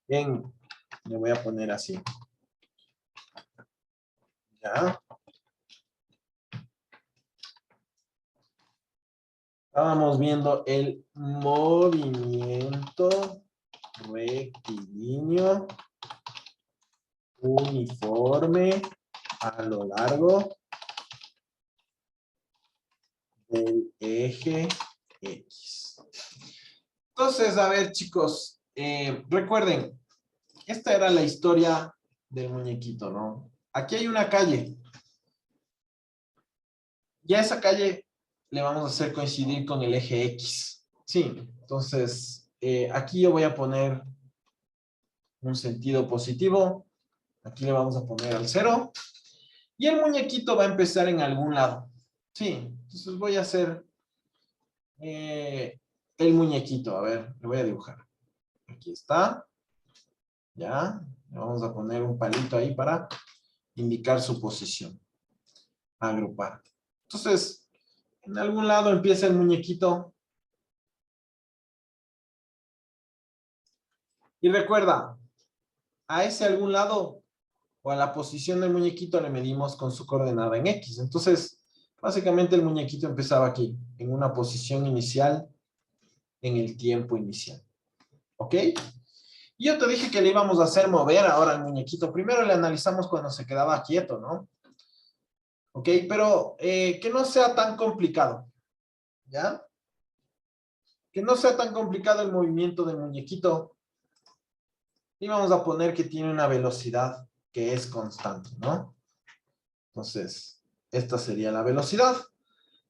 Bien, le voy a poner así. Ya. Estábamos viendo el movimiento rectilíneo uniforme a lo largo del eje X. Entonces, a ver, chicos, recuerden, esta era la historia del muñequito, ¿no? Aquí hay una calle. Y a esa calle le vamos a hacer coincidir con el eje X. Sí, entonces, aquí yo voy a poner un sentido positivo. Aquí le vamos a poner al 0. Y el muñequito va a empezar en algún lado. Sí, entonces voy a hacer el muñequito. A ver, le voy a dibujar. Aquí está. Ya, le vamos a poner un palito ahí para indicar su posición. Agrupar. Entonces, en algún lado empieza el muñequito. Y recuerda, a ese algún lado o a la posición del muñequito le medimos con su coordenada en X. Entonces, básicamente el muñequito empezaba aquí, en una posición inicial, en el tiempo inicial. ¿Ok? Y yo te dije que le íbamos a hacer mover ahora al muñequito. Primero le analizamos cuando se quedaba quieto, ¿no? ¿Ok? Pero que no sea tan complicado. ¿Ya? Que no sea tan complicado el movimiento del muñequito. Y vamos a poner que tiene una velocidad que es constante, ¿no? Entonces, esta sería la velocidad.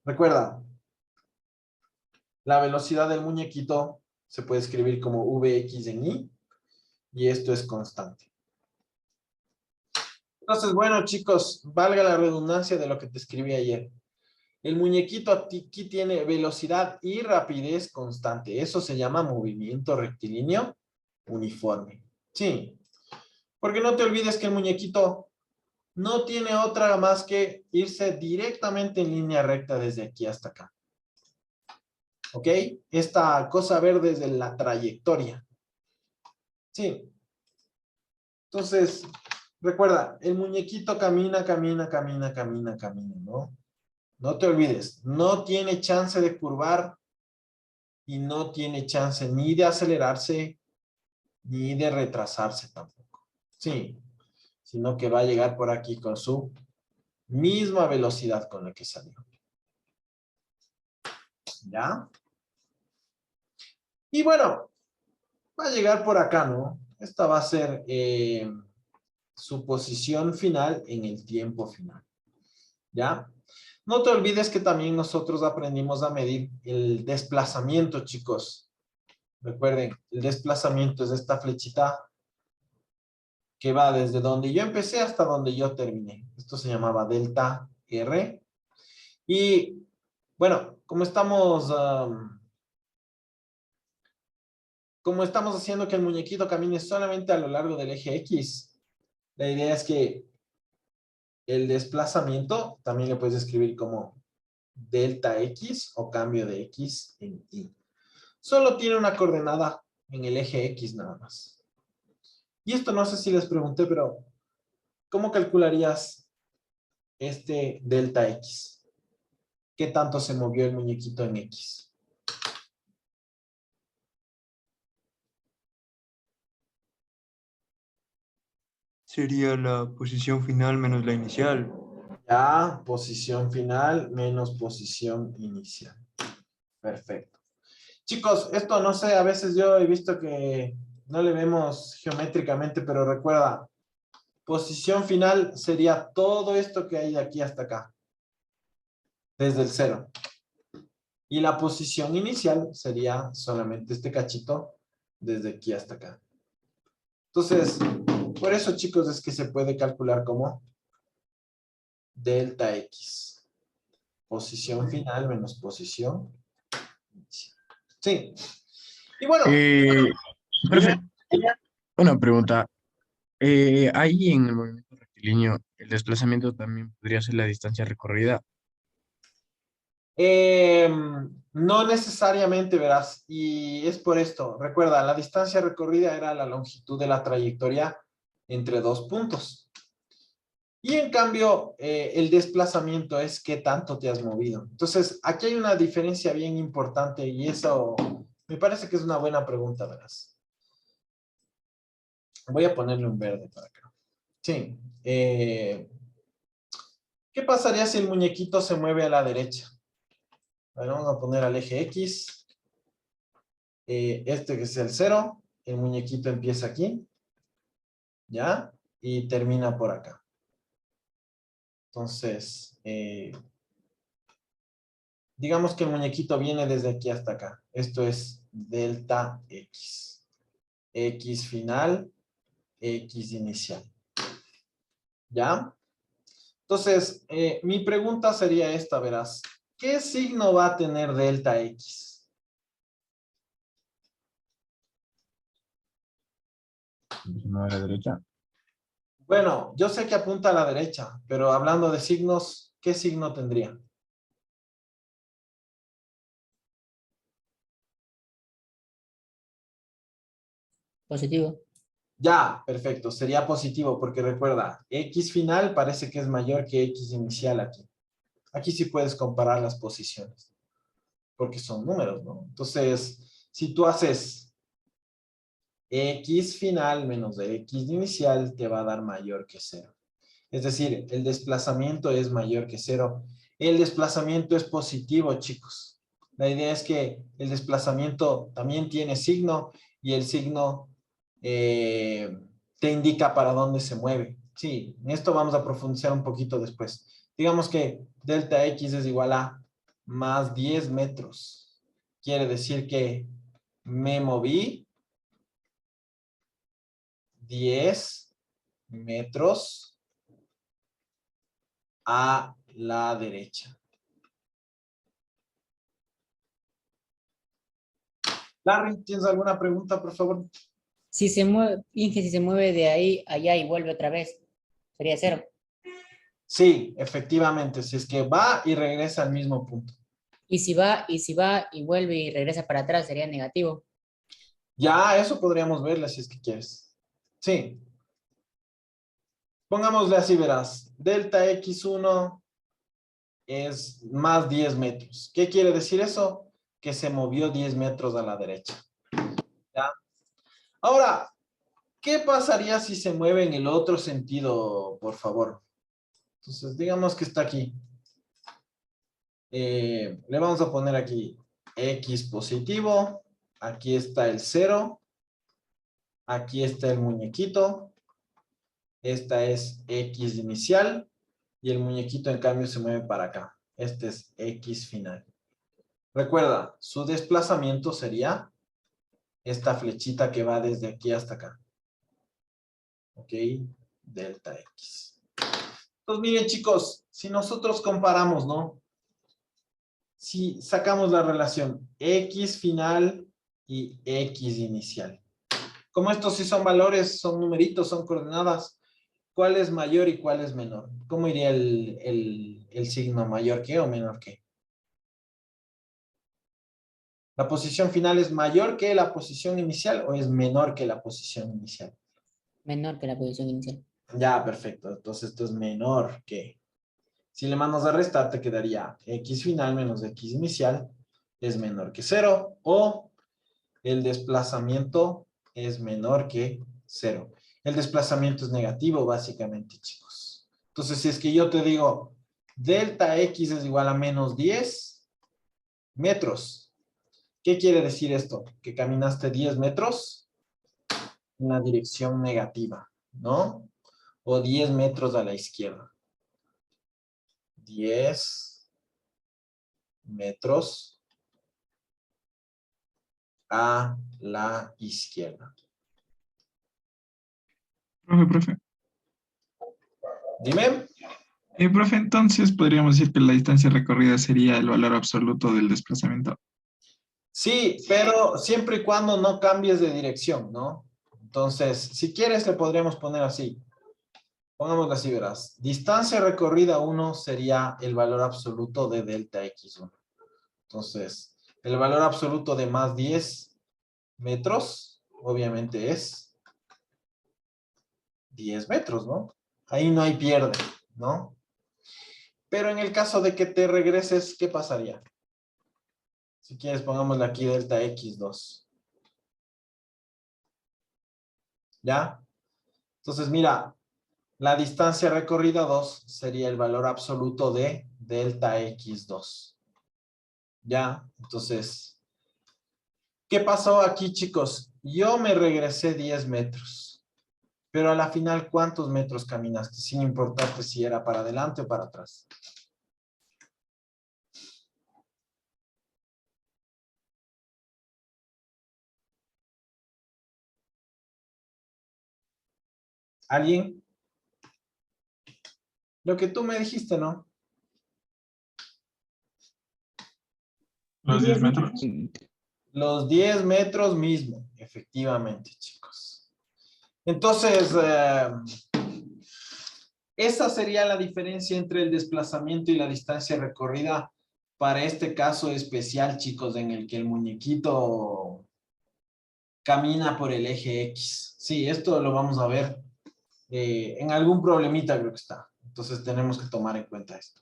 Recuerda, la velocidad del muñequito se puede escribir como Vx en I, y esto es constante. Entonces, bueno, chicos, valga la redundancia de lo que te escribí ayer. El muñequito aquí tiene velocidad y rapidez constante. Eso se llama movimiento rectilíneo uniforme. Sí, porque no te olvides que el muñequito no tiene otra más que irse directamente en línea recta desde aquí hasta acá. ¿Ok? Esta cosa verde es de la trayectoria. Sí. Entonces, recuerda, el muñequito camina, ¿no? No te olvides, no tiene chance de curvar y no tiene chance ni de acelerarse ni de retrasarse tampoco. Sí, sino que va a llegar por aquí con su misma velocidad con la que salió. ¿Ya? Y bueno, va a llegar por acá, ¿no? Esta va a ser su posición final en el tiempo final. ¿Ya? No te olvides que también nosotros aprendimos a medir el desplazamiento, chicos. Recuerden, el desplazamiento es esta flechita que va desde donde yo empecé hasta donde yo terminé. Esto se llamaba delta R. Y, bueno, como estamos haciendo que el muñequito camine solamente a lo largo del eje X, la idea es que el desplazamiento también le puedes escribir como delta X o cambio de X en Y. Solo tiene una coordenada en el eje X nada más. Y esto no sé si les pregunté, pero ¿cómo calcularías este delta X? ¿Qué tanto se movió el muñequito en X? Sería la posición final menos la inicial. Ya, posición final menos posición inicial. Perfecto. Chicos, esto no sé, a veces yo he visto que no le vemos geométricamente, pero recuerda, posición final sería todo esto que hay de aquí hasta acá, desde el 0. Y la posición inicial sería solamente este cachito desde aquí hasta acá. Entonces, por eso, chicos, es que se puede calcular como delta X. Posición final menos posición inicial. Sí. Y bueno, dime. Profe, una pregunta. Ahí en el movimiento rectilíneo, el desplazamiento también podría ser la distancia recorrida. No necesariamente, verás, y es por esto. Recuerda, la distancia recorrida era la longitud de la trayectoria entre dos puntos. Y en cambio, el desplazamiento es qué tanto te has movido. Entonces, aquí hay una diferencia bien importante y eso me parece que es una buena pregunta, verás. Voy a ponerle un verde para acá. Sí. ¿Qué pasaría si el muñequito se mueve a la derecha? A ver, vamos a poner al eje X. Este que es el 0. El muñequito empieza aquí. ¿Ya? Y termina por acá. Entonces, digamos que el muñequito viene desde aquí hasta acá. Esto es delta X. X final, X inicial. ¿Ya? Entonces, mi pregunta sería esta, verás. ¿Qué signo va a tener delta X? ¿No a la derecha? Bueno, yo sé que apunta a la derecha, pero hablando de signos, ¿qué signo tendría? Positivo. Ya, perfecto, sería positivo porque recuerda, X final parece que es mayor que X inicial aquí. Aquí sí puedes comparar las posiciones, porque son números, ¿no? Entonces, si tú haces X final menos X inicial, te va a dar mayor que 0. Es decir, el desplazamiento es mayor que 0. El desplazamiento es positivo, chicos. La idea es que el desplazamiento también tiene signo y el signo te indica para dónde se mueve. Sí, en esto vamos a profundizar un poquito después. Digamos que delta X es igual a más 10 metros. Quiere decir que me moví 10 metros a la derecha. Larry, ¿tienes alguna pregunta, por favor? Si se mueve, Inge, si se mueve de ahí a allá y vuelve otra vez, sería 0. Sí, efectivamente, si es que va y regresa al mismo punto. Y si va y vuelve y regresa para atrás, sería negativo. Ya, eso podríamos verle si es que quieres. Sí. Pongámosle así, verás. Delta X1 es más 10 metros. ¿Qué quiere decir eso? Que se movió 10 metros a la derecha. ¿Ya? Ahora, ¿qué pasaría si se mueve en el otro sentido, por favor? Entonces, digamos que está aquí. Le vamos a poner aquí X positivo. Aquí está el 0. Aquí está el muñequito. Esta es X inicial. Y el muñequito, en cambio, se mueve para acá. Este es X final. Recuerda, su desplazamiento sería esta flechita que va desde aquí hasta acá. ¿Ok? Delta X. Entonces, miren, chicos, si nosotros comparamos, ¿no? Si sacamos la relación X final y X inicial. Como estos sí son valores, son numeritos, son coordenadas, ¿cuál es mayor y cuál es menor? ¿Cómo iría el signo mayor que o menor que? ¿La posición final es mayor que la posición inicial o es menor que la posición inicial? Menor que la posición inicial. Ya, perfecto. Entonces esto es menor que. Si le mandas a restar, te quedaría X final menos X inicial es menor que 0 o el desplazamiento es menor que 0. El desplazamiento es negativo, básicamente, chicos. Entonces, si es que yo te digo, delta X es igual a menos 10 metros. ¿Qué quiere decir esto? Que caminaste 10 metros en la dirección negativa, ¿no? O 10 metros a la izquierda. 10 metros a la izquierda. Profe. Dime. Profe, entonces podríamos decir que la distancia recorrida sería el valor absoluto del desplazamiento. Sí, pero siempre y cuando no cambies de dirección, ¿no? Entonces, si quieres, le podríamos poner así. Pongámoslo así, verás. Distancia recorrida 1 sería el valor absoluto de delta X1. Entonces, el valor absoluto de más 10 metros, obviamente es 10 metros, ¿no? Ahí no hay pierde, ¿no? Pero en el caso de que te regreses, ¿qué pasaría? Si quieres, pongámosle aquí delta x2. ¿Ya? Entonces, mira, la distancia recorrida 2 sería el valor absoluto de delta x2. ¿Ya? Entonces, ¿qué pasó aquí, chicos? Yo me regresé 10 metros. Pero a la final, ¿cuántos metros caminaste? Sin importarte si era para adelante o para atrás. ¿Alguien? Lo que tú me dijiste, ¿no? Los 10 metros. Los 10 metros mismo, efectivamente, chicos. Entonces, esa sería la diferencia entre el desplazamiento y la distancia recorrida para este caso especial, chicos, en el que el muñequito camina por el eje X. Sí, esto lo vamos a ver en algún problemita, creo que está. Entonces tenemos que tomar en cuenta esto.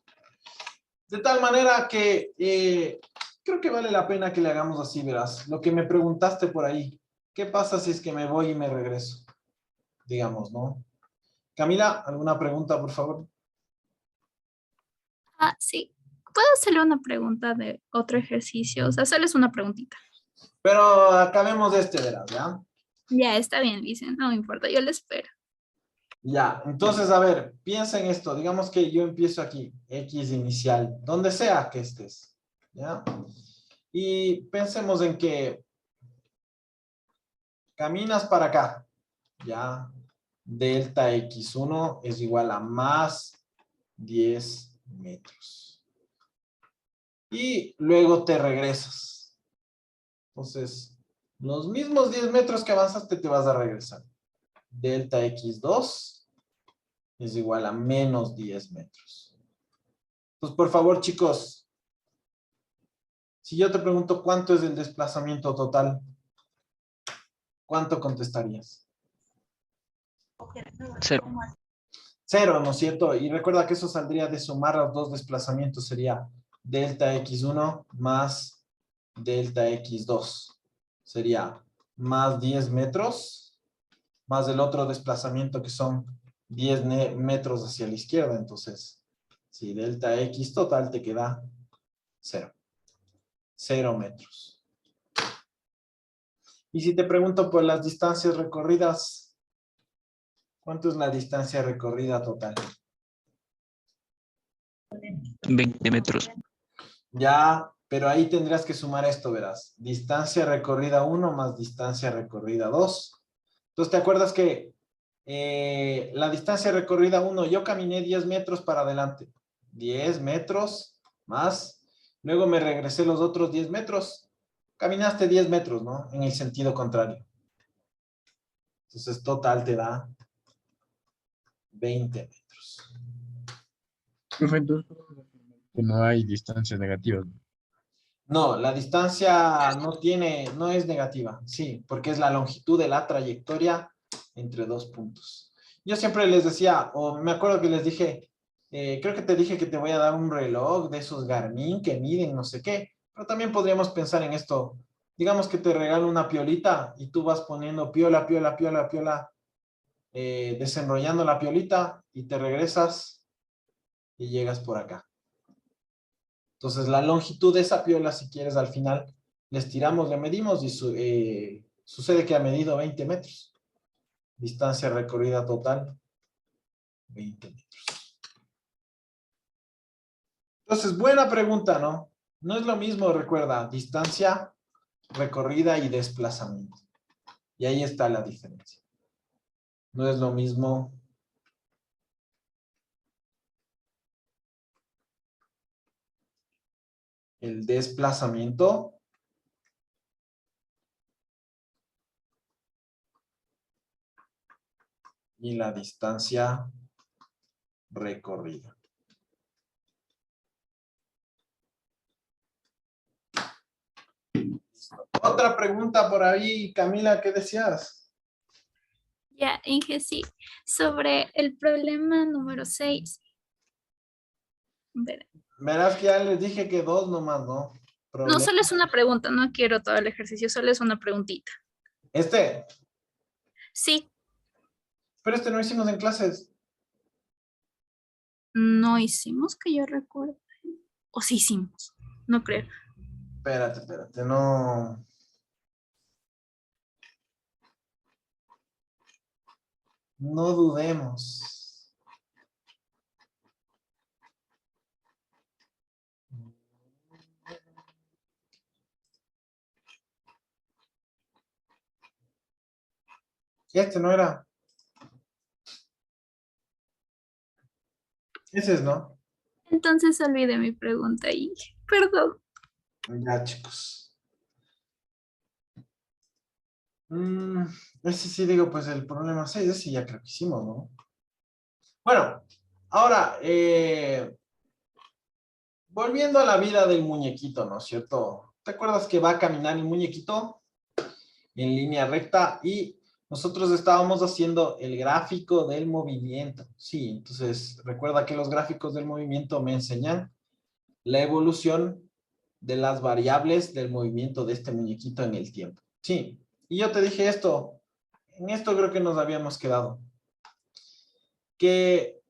De tal manera que creo que vale la pena que le hagamos así, verás. Lo que me preguntaste por ahí, ¿qué pasa si es que me voy y me regreso? Digamos, ¿no? Camila, ¿alguna pregunta, por favor? Ah, sí. ¿Puedo hacerle una pregunta de otro ejercicio? O sea, hacerles una preguntita. Pero acabemos de este, verás, ¿ya? Ya, está bien, dicen. No me importa, yo le espero. Ya, entonces, a ver, piensa en esto. Digamos que yo empiezo aquí, X inicial, donde sea que estés, ¿ya? Y pensemos en que caminas para acá, ¿ya? Delta X1 es igual a más 10 metros. Y luego te regresas. Entonces, los mismos 10 metros que avanzaste te vas a regresar. Delta X2 es igual a menos 10 metros. Entonces, por favor, chicos, si yo te pregunto cuánto es el desplazamiento total, ¿cuánto contestarías? 0. 0, ¿no es cierto? Y recuerda que eso saldría de sumar los dos desplazamientos, sería delta x1 más delta x2. Sería más 10 metros, más el otro desplazamiento que son 10 metros hacia la izquierda. Entonces, si delta x total te queda 0. 0 metros. Y si te pregunto por las distancias recorridas, ¿cuánto es la distancia recorrida total? 20 metros. Ya, pero ahí tendrías que sumar esto, verás. Distancia recorrida 1 más distancia recorrida 2. Entonces, ¿te acuerdas que la distancia recorrida 1, yo caminé 10 metros para adelante? 10 metros más. Luego me regresé los otros 10 metros. Caminaste 10 metros, ¿no? En el sentido contrario. Entonces, total te da 20 metros. Profe, entonces, que no hay distancias negativas. No, la distancia no es negativa, sí, porque es la longitud de la trayectoria entre dos puntos. Yo siempre les decía, o me acuerdo que les dije, creo que te dije que te voy a dar un reloj de esos Garmin que miden no sé qué, pero también podríamos pensar en esto. Digamos que te regalo una piolita y tú vas poniendo piola, piola, piola, piola, desenrollando la piolita y te regresas y llegas por acá. Entonces, la longitud de esa piola, si quieres, al final, le estiramos, le medimos y sucede que ha medido 20 metros. Distancia recorrida total, 20 metros. Entonces, buena pregunta, ¿no? No es lo mismo, recuerda, distancia recorrida y desplazamiento. Y ahí está la diferencia. No es lo mismo el desplazamiento y la distancia recorrida. Otra pregunta por ahí, Camila, ¿qué decías? Ya, Inge, sí. Sobre el problema número 6. Verás que ya les dije que 2 nomás, ¿no? No, Problema. solo es una pregunta, no quiero todo el ejercicio, solo es una preguntita. Sí, Pero este no hicimos en clases. no hicimos que yo recuerdo. O sí hicimos, no creo. Espérate, no. No dudemos. Este no era. Ese es, ¿no? Entonces olvidé mi pregunta, Inge. Perdón. Ya, chicos. Ese sí digo, pues el problema 6, ese ya creo que hicimos, ¿no? Bueno, ahora, volviendo a la vida del muñequito, ¿no es cierto? ¿Te acuerdas que va a caminar el muñequito en línea recta y nosotros estábamos haciendo el gráfico del movimiento? Sí, entonces recuerda que los gráficos del movimiento me enseñan la evolución de las variables del movimiento de este muñequito en el tiempo. Sí, y yo te dije esto, en esto creo que nos habíamos quedado, que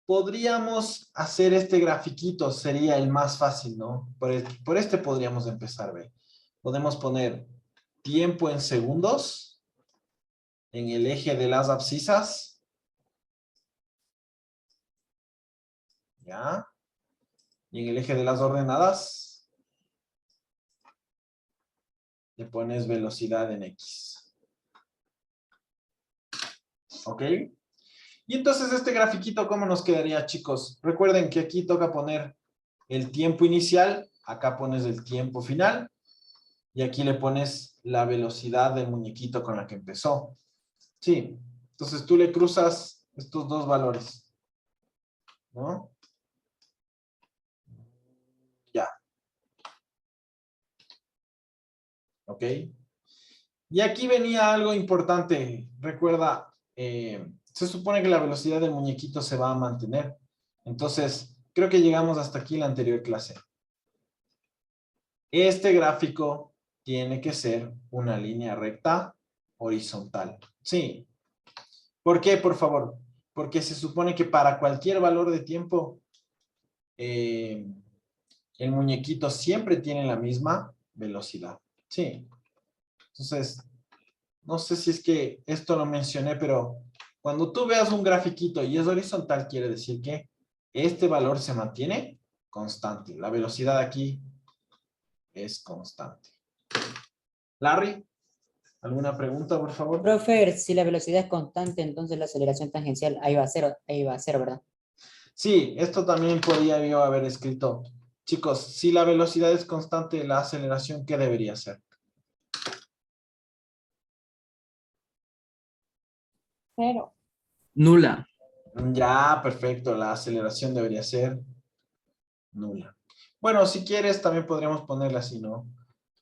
podríamos hacer este grafiquito, sería el más fácil, ¿no? Por este podríamos empezar, ¿ve? Podemos poner tiempo en segundos en el eje de las abscisas. ¿Ya? Y en el eje de las ordenadas le pones velocidad en X. ¿Ok? Y entonces este grafiquito, ¿cómo nos quedaría, chicos? Recuerden que aquí toca poner el tiempo inicial, acá pones el tiempo final, y aquí le pones la velocidad del muñequito con la que empezó. Sí, entonces tú le cruzas estos dos valores, ¿no? Ya. ¿Ok? Y aquí venía algo importante. Recuerda, se supone que la velocidad del muñequito se va a mantener. Entonces, creo que llegamos hasta aquí en la anterior clase. Este gráfico tiene que ser una línea recta horizontal. Sí. ¿Por qué, por favor? Porque se supone que para cualquier valor de tiempo, el muñequito siempre tiene la misma velocidad. Sí. Entonces, no sé si es que esto lo mencioné, pero cuando tú veas un grafiquito y es horizontal, quiere decir que este valor se mantiene constante. La velocidad aquí es constante. Larry, ¿alguna pregunta, por favor? Profe, si la velocidad es constante, entonces la aceleración tangencial ahí va a cero, ¿verdad? Sí, esto también podía yo haber escrito. Chicos, si la velocidad es constante, la aceleración, ¿qué debería ser? Cero. Nula. Ya, perfecto. La aceleración debería ser nula. Bueno, si quieres, también podríamos ponerla así, ¿no?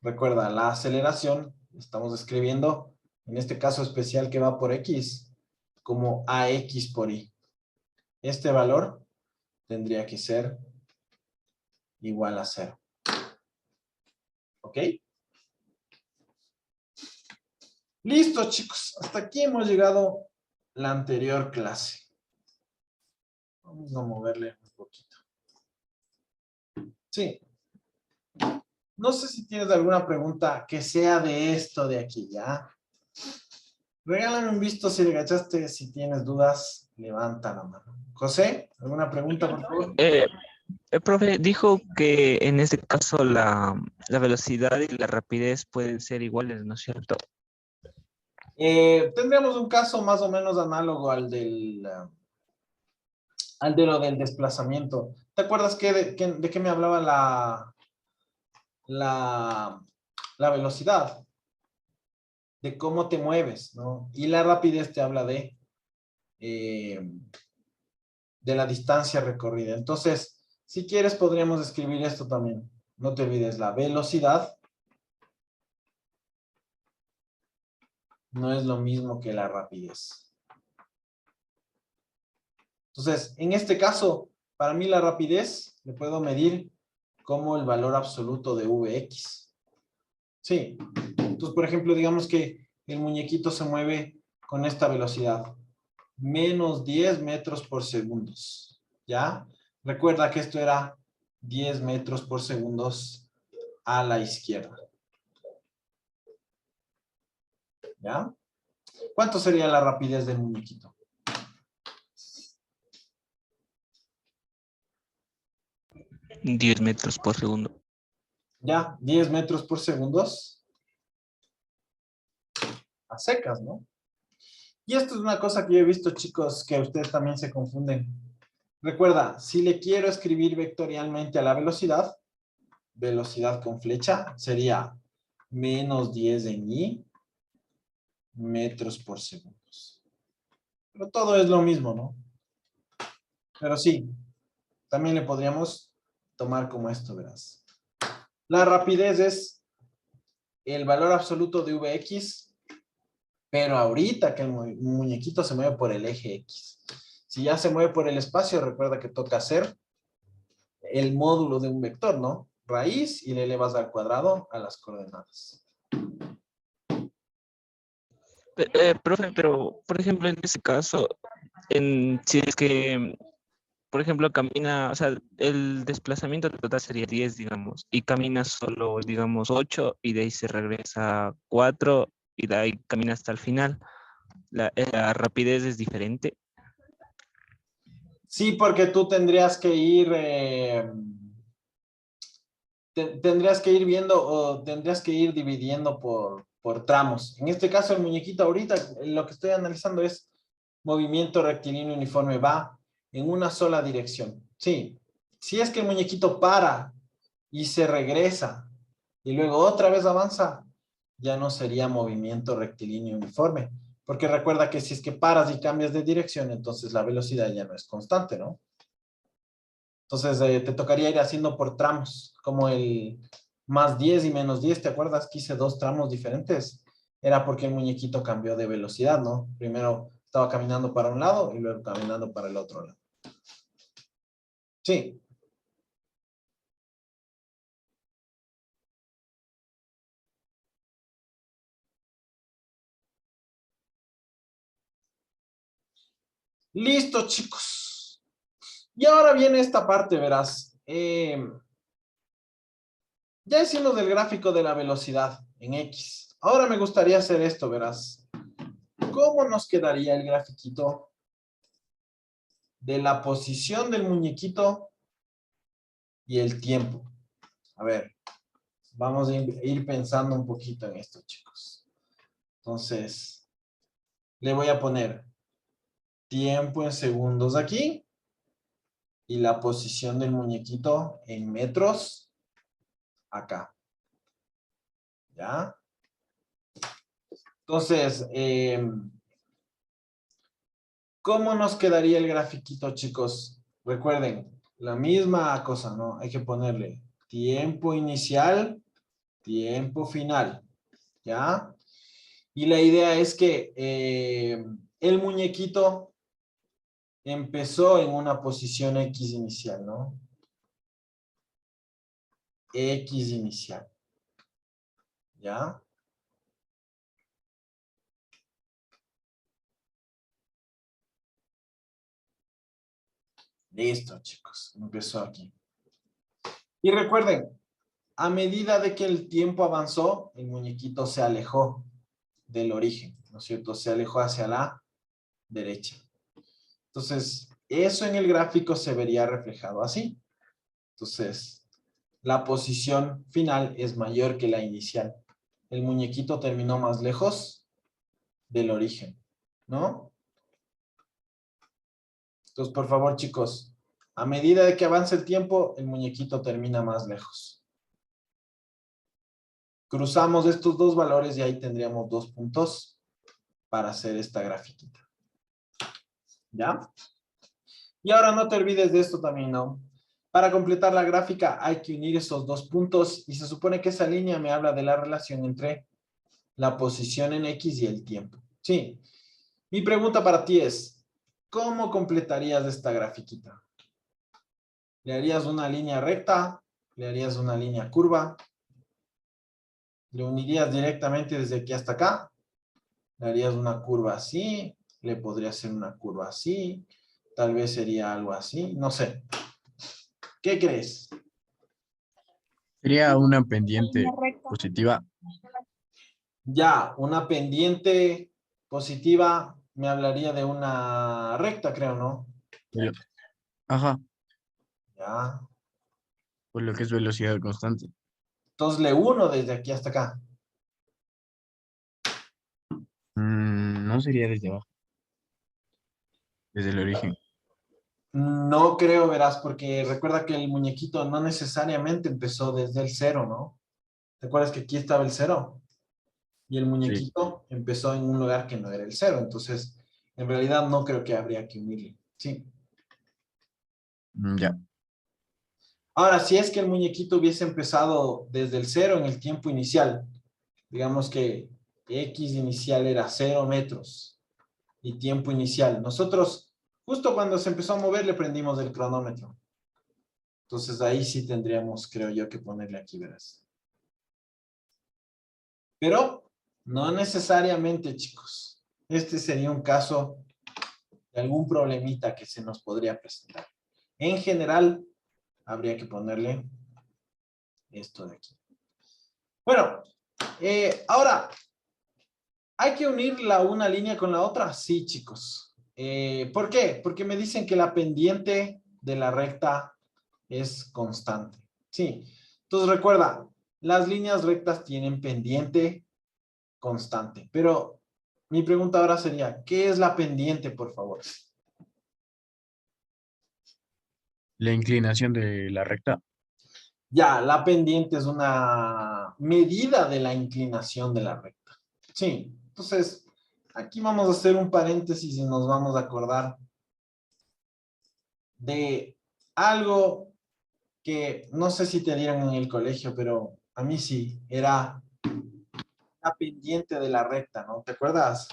Recuerda, la aceleración, estamos escribiendo, en este caso especial que va por X, como AX por Y. Este valor tendría que ser igual a 0. ¿Ok? Listo, chicos. Hasta aquí hemos llegado la anterior clase. Vamos a moverle un poquito. Sí. No sé si tienes alguna pregunta que sea de esto de aquí, ¿ya? Regálame un visto si le cachaste. Si tienes dudas, levanta la mano. José, ¿alguna pregunta, por favor? El profe dijo que en este caso la velocidad y la rapidez pueden ser iguales, ¿no es cierto? Tendríamos un caso más o menos análogo al al de lo del desplazamiento. ¿Te acuerdas de qué me hablaba la velocidad? De cómo te mueves, ¿no? Y la rapidez te habla de la distancia recorrida. Entonces, si quieres, podríamos escribir esto también. No te olvides, la velocidad no es lo mismo que la rapidez. Entonces, en este caso, para mí la rapidez le puedo medir como el valor absoluto de Vx. Sí. Entonces, por ejemplo, digamos que el muñequito se mueve con esta velocidad. Menos 10 metros por segundo. ¿Ya? Recuerda que esto era 10 metros por segundo a la izquierda. ¿Ya? ¿Cuánto sería la rapidez del muñequito? $10 metros por segundo. Ya, 10 metros por segundo. A secas, ¿no? Y esto es una cosa que yo he visto, chicos, que ustedes también se confunden. Recuerda, si le quiero escribir vectorialmente a la velocidad, velocidad con flecha, sería menos 10 en i metros por segundo. Pero todo es lo mismo, ¿no? Pero sí, también le podríamos tomar como esto, verás. La rapidez es el valor absoluto de Vx, pero ahorita que el muñequito se mueve por el eje X. Si ya se mueve por el espacio, recuerda que toca hacer el módulo de un vector, ¿no? Raíz y le elevas al cuadrado a las coordenadas. Profe, pero por ejemplo, en ese caso, si es que, por ejemplo, camina, o sea, el desplazamiento total sería 10, digamos, y camina solo, digamos, 8, y de ahí se regresa 4, y de ahí camina hasta el final. La rapidez es diferente. Sí, porque tú tendrías que ir, tendrías que ir viendo o tendrías que ir dividiendo por tramos. En este caso, el muñequito ahorita, lo que estoy analizando es movimiento rectilíneo uniforme, va en una sola dirección. Sí, si es que el muñequito para y se regresa y luego otra vez avanza, ya no sería movimiento rectilíneo uniforme. Porque recuerda que si es que paras y cambias de dirección, entonces la velocidad ya no es constante, ¿no? Entonces te tocaría ir haciendo por tramos, como el más 10 y menos 10, ¿te acuerdas que hice dos tramos diferentes? Era porque el muñequito cambió de velocidad, ¿no? Primero estaba caminando para un lado y luego caminando para el otro lado. Sí. Listo, chicos. Y ahora viene esta parte, verás. Ya hicimos el gráfico de la velocidad en X. Ahora me gustaría hacer esto, verás. ¿Cómo nos quedaría el grafiquito de la posición del muñequito y el tiempo? A ver, vamos a ir pensando un poquito en esto, chicos. Entonces, le voy a poner tiempo en segundos aquí y la posición del muñequito en metros acá. ¿Ya? Entonces, ¿cómo nos quedaría el grafiquito, chicos? Recuerden, la misma cosa, ¿no? Hay que ponerle tiempo inicial, tiempo final, ¿ya? Y la idea es que el muñequito empezó en una posición X inicial, ¿no? X inicial, ¿ya? Listo, chicos, empezó aquí. Y recuerden, a medida de que el tiempo avanzó, el muñequito se alejó del origen, ¿no es cierto? Se alejó hacia la derecha. Entonces, eso en el gráfico se vería reflejado así. Entonces, la posición final es mayor que la inicial. El muñequito terminó más lejos del origen, ¿no? Entonces, por favor, chicos, a medida de que avance el tiempo, el muñequito termina más lejos. Cruzamos estos dos valores y ahí tendríamos 2 puntos para hacer esta grafiquita. ¿Ya? Y ahora no te olvides de esto también, ¿no? Para completar la gráfica hay que unir esos 2 puntos y se supone que esa línea me habla de la relación entre la posición en X y el tiempo. Sí. Mi pregunta para ti es, ¿cómo completarías esta grafiquita? ¿Le harías una línea recta? ¿Le harías una línea curva? ¿Le unirías directamente desde aquí hasta acá? ¿Le harías una curva así? ¿Le podría hacer una curva así? Tal vez sería algo así. No sé. ¿Qué crees? Sería una Línea pendiente recta. positiva. Ya, una pendiente positiva me hablaría de una recta, creo, ¿no? Velo- Ajá, Ya. por lo que es velocidad constante. Entonces le uno desde aquí hasta acá. No sería desde abajo, desde el origen. No creo, verás, porque recuerda que el muñequito no necesariamente empezó desde el cero, ¿no? ¿Te acuerdas que aquí estaba el cero? Y el Sí, muñequito empezó en un lugar que no era el cero. Entonces, en realidad no creo que habría que unirle. Sí. ya. Ahora, si es que el muñequito hubiese empezado desde el cero en el tiempo inicial, digamos que X inicial era 0 metros y tiempo inicial. Nosotros, justo cuando se empezó a mover, le prendimos el cronómetro. Entonces ahí sí tendríamos, creo yo, que ponerle aquí, verás. Pero no necesariamente, chicos. Este sería un caso de algún problemita que se nos podría presentar. En general, habría que ponerle esto de aquí. Bueno, ahora, ¿hay que unir una línea con la otra? Sí, chicos. ¿Por qué? Porque me dicen que la pendiente de la recta es constante. Sí. Entonces recuerda, las líneas rectas tienen pendiente constante. Pero mi pregunta ahora sería, ¿qué es la pendiente, por favor? La inclinación de la recta. Ya, la pendiente es una medida de la inclinación de la recta. Sí, entonces aquí vamos a hacer un paréntesis y nos vamos a acordar de algo que no sé si te dieron en el colegio, pero a mí sí, era la pendiente de la recta, ¿no? ¿Te acuerdas?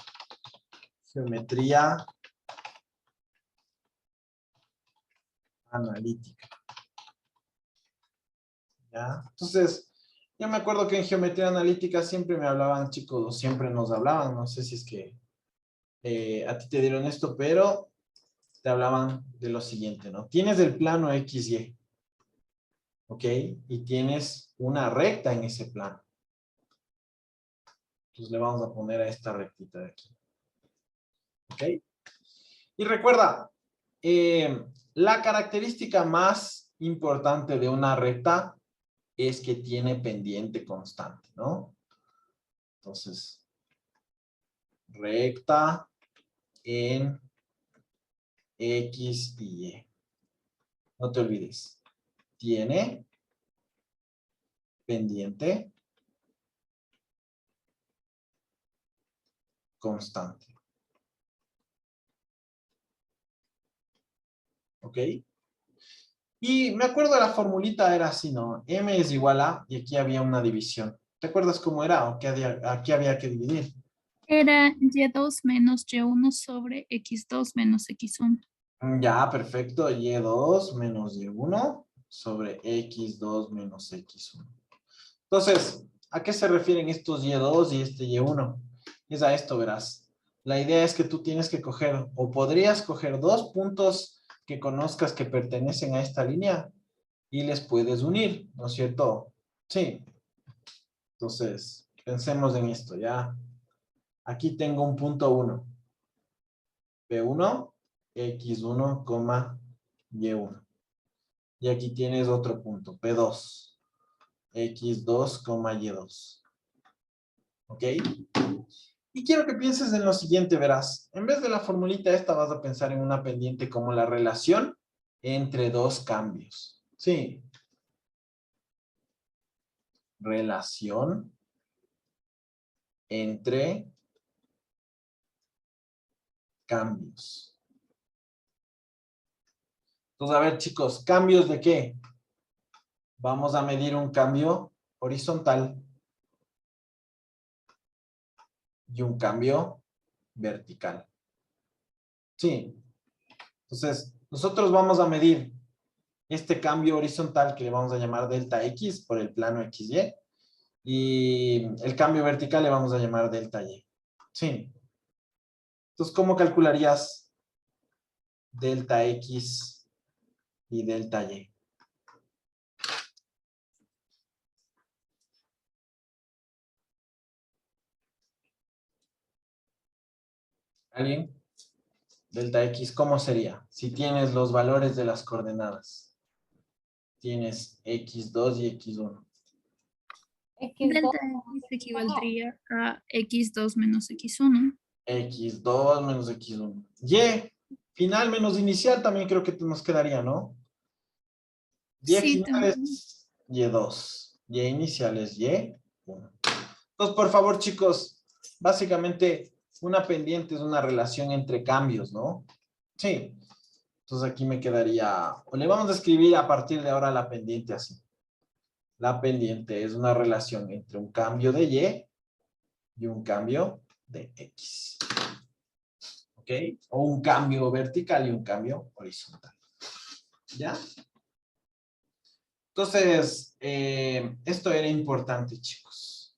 Geometría analítica. ¿Ya? Entonces, yo me acuerdo que en geometría analítica siempre me hablaban, chicos, o siempre nos hablaban, no sé si es que a ti te dieron esto, pero te hablaban de lo siguiente, ¿no? Tienes el plano XY, ¿ok? Y tienes una recta en ese plano. Entonces le vamos a poner a esta rectita de aquí, ¿ok? Y recuerda, la característica más importante de una recta es que tiene pendiente constante, ¿no? Entonces, recta en X y Y. No te olvides. Tiene pendiente constante. ¿Ok? Y me acuerdo de la formulita era así, ¿no? M es igual a, y aquí había una división. ¿Te acuerdas cómo era o aquí había que dividir? Era Y2 menos Y1 sobre X2 menos X1. Ya, perfecto. Y2 menos Y1 sobre X2 menos X1. Entonces, ¿a qué se refieren estos Y2 y este Y1? Es a esto, verás. La idea es que tú tienes que coger, o podrías coger dos puntos que conozcas que pertenecen a esta línea y les puedes unir, ¿no es cierto? Sí. Entonces, pensemos en esto, ¿ya? Aquí tengo un punto 1. P1, X1, Y1. Y aquí tienes otro punto, P2, X2, Y2. ¿Ok? Y quiero que pienses en lo siguiente, verás. En vez de la formulita esta, vas a pensar en una pendiente como la relación entre dos cambios. Sí. Relación entre cambios. Entonces, a ver, chicos, ¿cambios de qué? Vamos a medir un cambio horizontal. y un cambio vertical. Sí. Entonces, nosotros vamos a medir este cambio horizontal que le vamos a llamar delta X por el plano XY. Y el cambio vertical le vamos a llamar delta Y. Sí. Entonces, ¿cómo calcularías delta X y delta Y? ¿Alguien? Delta X, ¿cómo sería? Si tienes los valores de las coordenadas. Tienes X2 y X1. Delta X equivaldría a X2 menos X1. X2 menos X1. Y, final menos inicial también creo que nos quedaría, ¿no? Y Sí, final también. es Y2. Y inicial es Y1. Entonces, por favor, chicos, básicamente una pendiente es una relación entre cambios, ¿no? Sí. Entonces aquí me quedaría, o le vamos a escribir a partir de ahora la pendiente así. La pendiente es una relación entre un cambio de Y y un cambio de X. ¿Ok? O un cambio vertical y un cambio horizontal. ¿Ya? Entonces, esto era importante, chicos.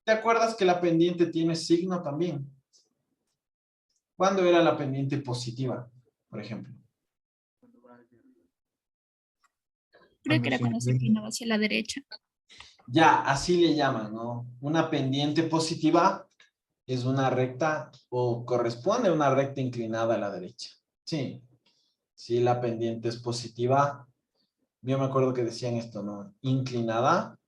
¿Te acuerdas que la pendiente tiene signo también? ¿Cuándo era la pendiente positiva, por ejemplo? Creo que era cuando se inclinaba hacia la derecha. Ya, así le llaman, ¿no? Una pendiente positiva es una recta o corresponde a una recta inclinada a la derecha. Sí, si la pendiente es positiva, yo me acuerdo que decían esto, ¿no? Inclinada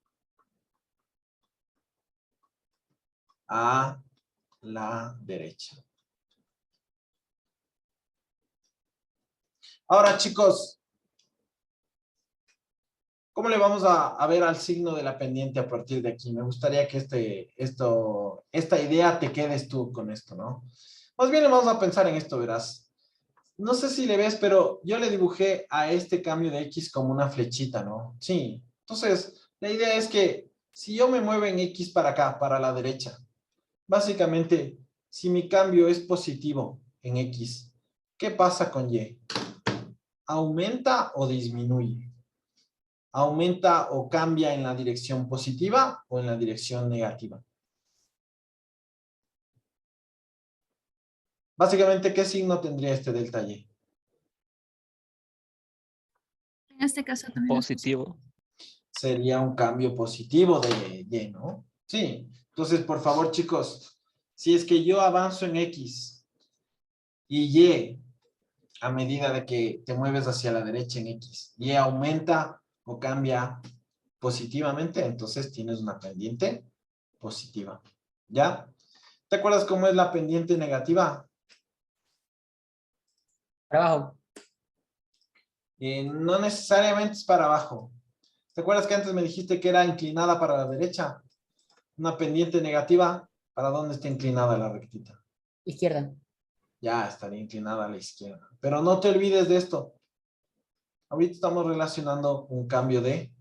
a la derecha. Ahora, chicos, ¿cómo le vamos a ver al signo de la pendiente a partir de aquí? Me gustaría que esta idea te quedes tú con esto, ¿no? Más bien le vamos a pensar en esto, verás. No sé si le ves, pero yo le dibujé a este cambio de X como una flechita, ¿no? Sí. Entonces, la idea es que si yo me muevo en X para acá, para la derecha, básicamente, si mi cambio es positivo en X, ¿qué pasa con Y? ¿Aumenta o disminuye? ¿Aumenta o cambia en la dirección positiva o en la dirección negativa? Básicamente, ¿qué signo tendría este delta Y? En este caso también es Positivo. Sería un cambio positivo de Y, ¿no? Sí. Entonces, por favor, chicos, si es que yo avanzo en X y Y, a medida de que te mueves hacia la derecha en X, Y aumenta o cambia positivamente, entonces tienes una pendiente positiva. ¿Ya? ¿Te acuerdas cómo es la pendiente negativa? Para abajo. No necesariamente es para abajo. ¿Te acuerdas que antes me dijiste que era inclinada para la derecha? Una pendiente negativa, ¿para dónde está inclinada la rectita? Izquierda. Ya estaría inclinada a la izquierda. Pero no te olvides de esto. Ahorita estamos relacionando un cambio de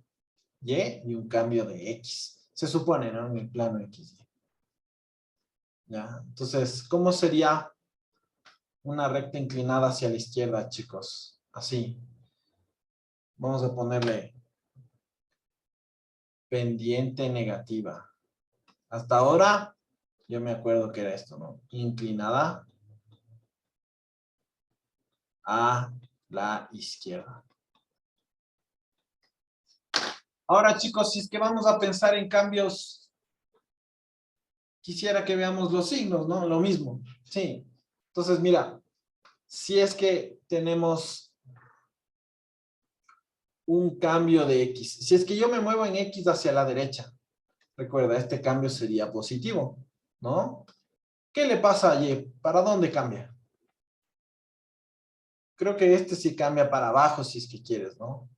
Y y un cambio de X. Se supone, ¿no? En el plano XY. Ya. Entonces, ¿cómo sería una recta inclinada hacia la izquierda, chicos? Así. Vamos a ponerle pendiente negativa. Hasta ahora, yo me acuerdo que era esto, ¿no? Inclinada a la izquierda. Ahora, chicos, si es que vamos a pensar en cambios, quisiera que veamos los signos, ¿no? Lo mismo, sí. Entonces, mira, si es que tenemos un cambio de X, si es que yo me muevo en X hacia la derecha, recuerda, este cambio sería positivo, ¿no? ¿Qué le pasa a Y? ¿Para dónde cambia? Creo que este sí cambia para abajo, si es que quieres, ¿no?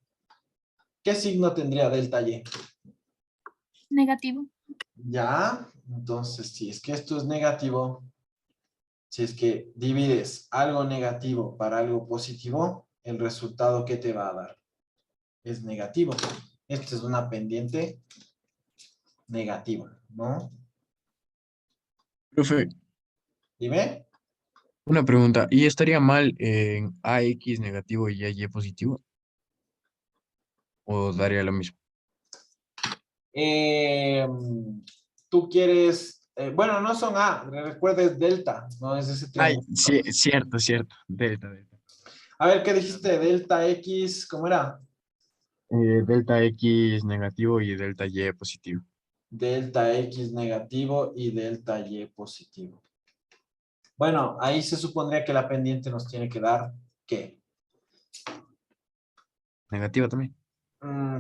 ¿Qué signo tendría delta Y? negativo. Ya, entonces, si es que esto es negativo, si es que divides algo negativo para algo positivo, el resultado que te va a dar es negativo. Esta es una pendiente negativa, ¿no? Profe, Dime. una pregunta. ¿Y estaría mal en AX negativo y AY positivo? ¿O daría lo mismo? Eh, Tú quieres, bueno, no son A, recuerdes delta, no es ese Ay, triángulo. sí, cierto, cierto. Delta, delta. A ver, ¿qué dijiste? Delta X, ¿cómo era? Delta X negativo y delta Y positivo. Delta X negativo y delta Y positivo. Bueno, ahí se supondría que la pendiente nos tiene que dar, ¿qué? Negativa también.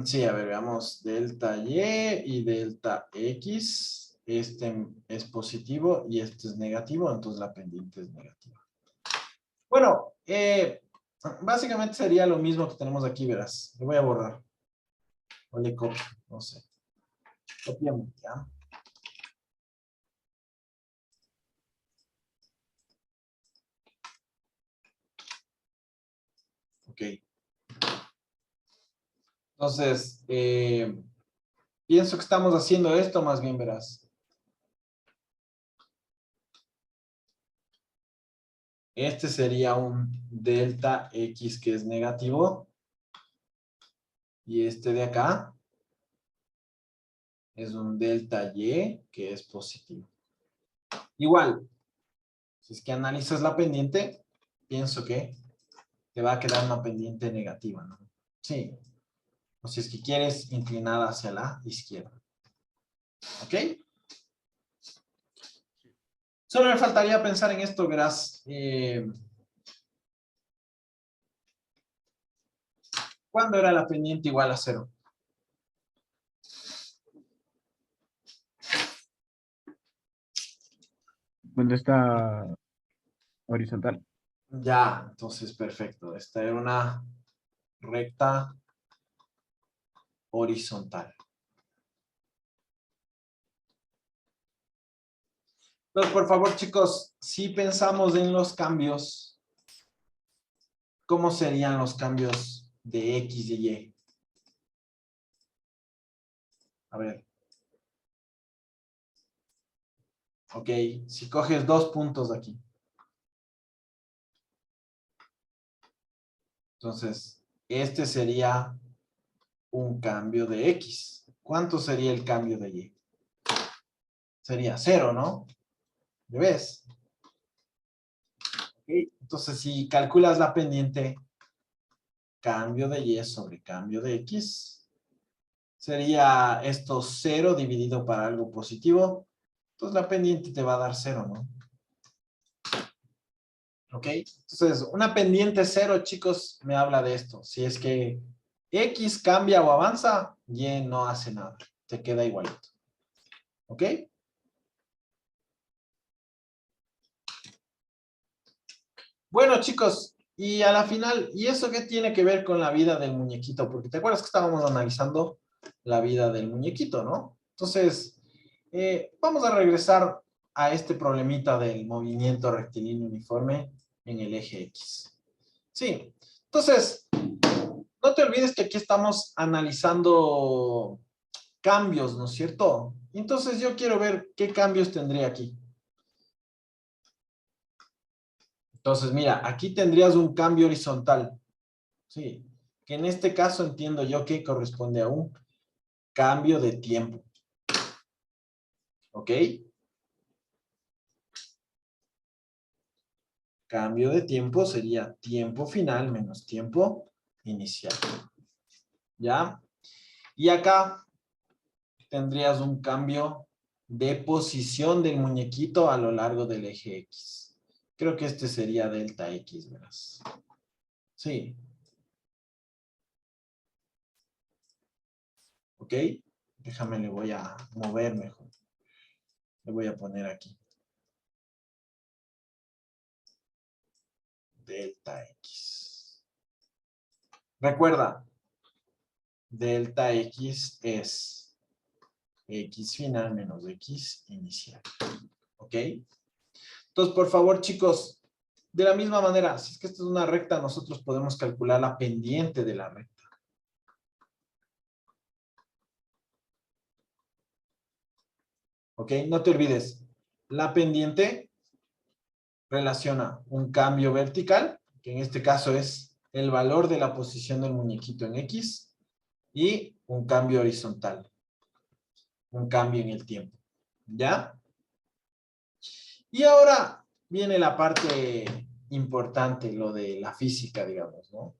Sí, a ver, veamos. Delta Y y delta X. Este es positivo y este es negativo, entonces la pendiente es negativa. Bueno, básicamente sería lo mismo que tenemos aquí, verás. Le voy a borrar. O le copio, no sé. Copiamos, ¿ya? Ok. Entonces, pienso que estamos haciendo esto más bien, verás. Este sería un delta X que es negativo. Y este de acá es un delta Y que es positivo. Igual, si es que analizas la pendiente, pienso que te va a quedar una pendiente negativa, ¿no? Sí. O si es que quieres inclinada hacia la izquierda. ¿Ok? Solo me faltaría pensar en esto, verás. ¿Cuándo era la pendiente igual a 0? ¿Dónde está horizontal? Ya, entonces perfecto. Esta era una recta horizontal. Entonces, por favor, chicos, si pensamos en los cambios, ¿cómo serían los cambios de X y Y? A ver. Ok, si coges 2 puntos de aquí. Entonces, este sería un cambio de X. ¿Cuánto sería el cambio de Y? Sería 0, ¿no? ¿Me ves? Ok, entonces, si calculas la pendiente, cambio de Y sobre cambio de X, sería esto 0 dividido para algo positivo. Entonces, la pendiente te va a dar 0, ¿no? ¿Ok? Entonces, una pendiente 0, chicos, me habla de esto. Si es que X cambia o avanza, Y no hace nada. Te queda igualito. ¿Ok? Bueno, chicos, y a la final, ¿y eso qué tiene que ver con la vida del muñequito? Porque te acuerdas que estábamos analizando la vida del muñequito, ¿no? Entonces, vamos a regresar a este problemita del movimiento rectilíneo uniforme en el eje X. Sí, entonces, no te olvides que aquí estamos analizando cambios, ¿no es cierto? Entonces, yo quiero ver qué cambios tendría aquí. Entonces, mira, aquí tendrías un cambio horizontal. Sí, que en este caso entiendo yo que corresponde a un cambio de tiempo. ¿Ok? Cambio de tiempo sería tiempo final menos tiempo inicial. ¿Ya? Y acá tendrías un cambio de posición del muñequito a lo largo del eje X. Creo que este sería delta X, verás. Sí. ¿Ok? Déjame, le voy a mover mejor. Le voy a poner aquí. Delta X. Recuerda, delta X es X final menos X inicial. ¿Ok? Entonces, por favor, chicos, de la misma manera, si es que esta es una recta, nosotros podemos calcular la pendiente de la recta. ¿Ok? No te olvides. La pendiente relaciona un cambio vertical, que en este caso es el valor de la posición del muñequito en X, y un cambio horizontal, un cambio en el tiempo. ¿Ya? Y ahora viene la parte importante, lo de la física, digamos, ¿no?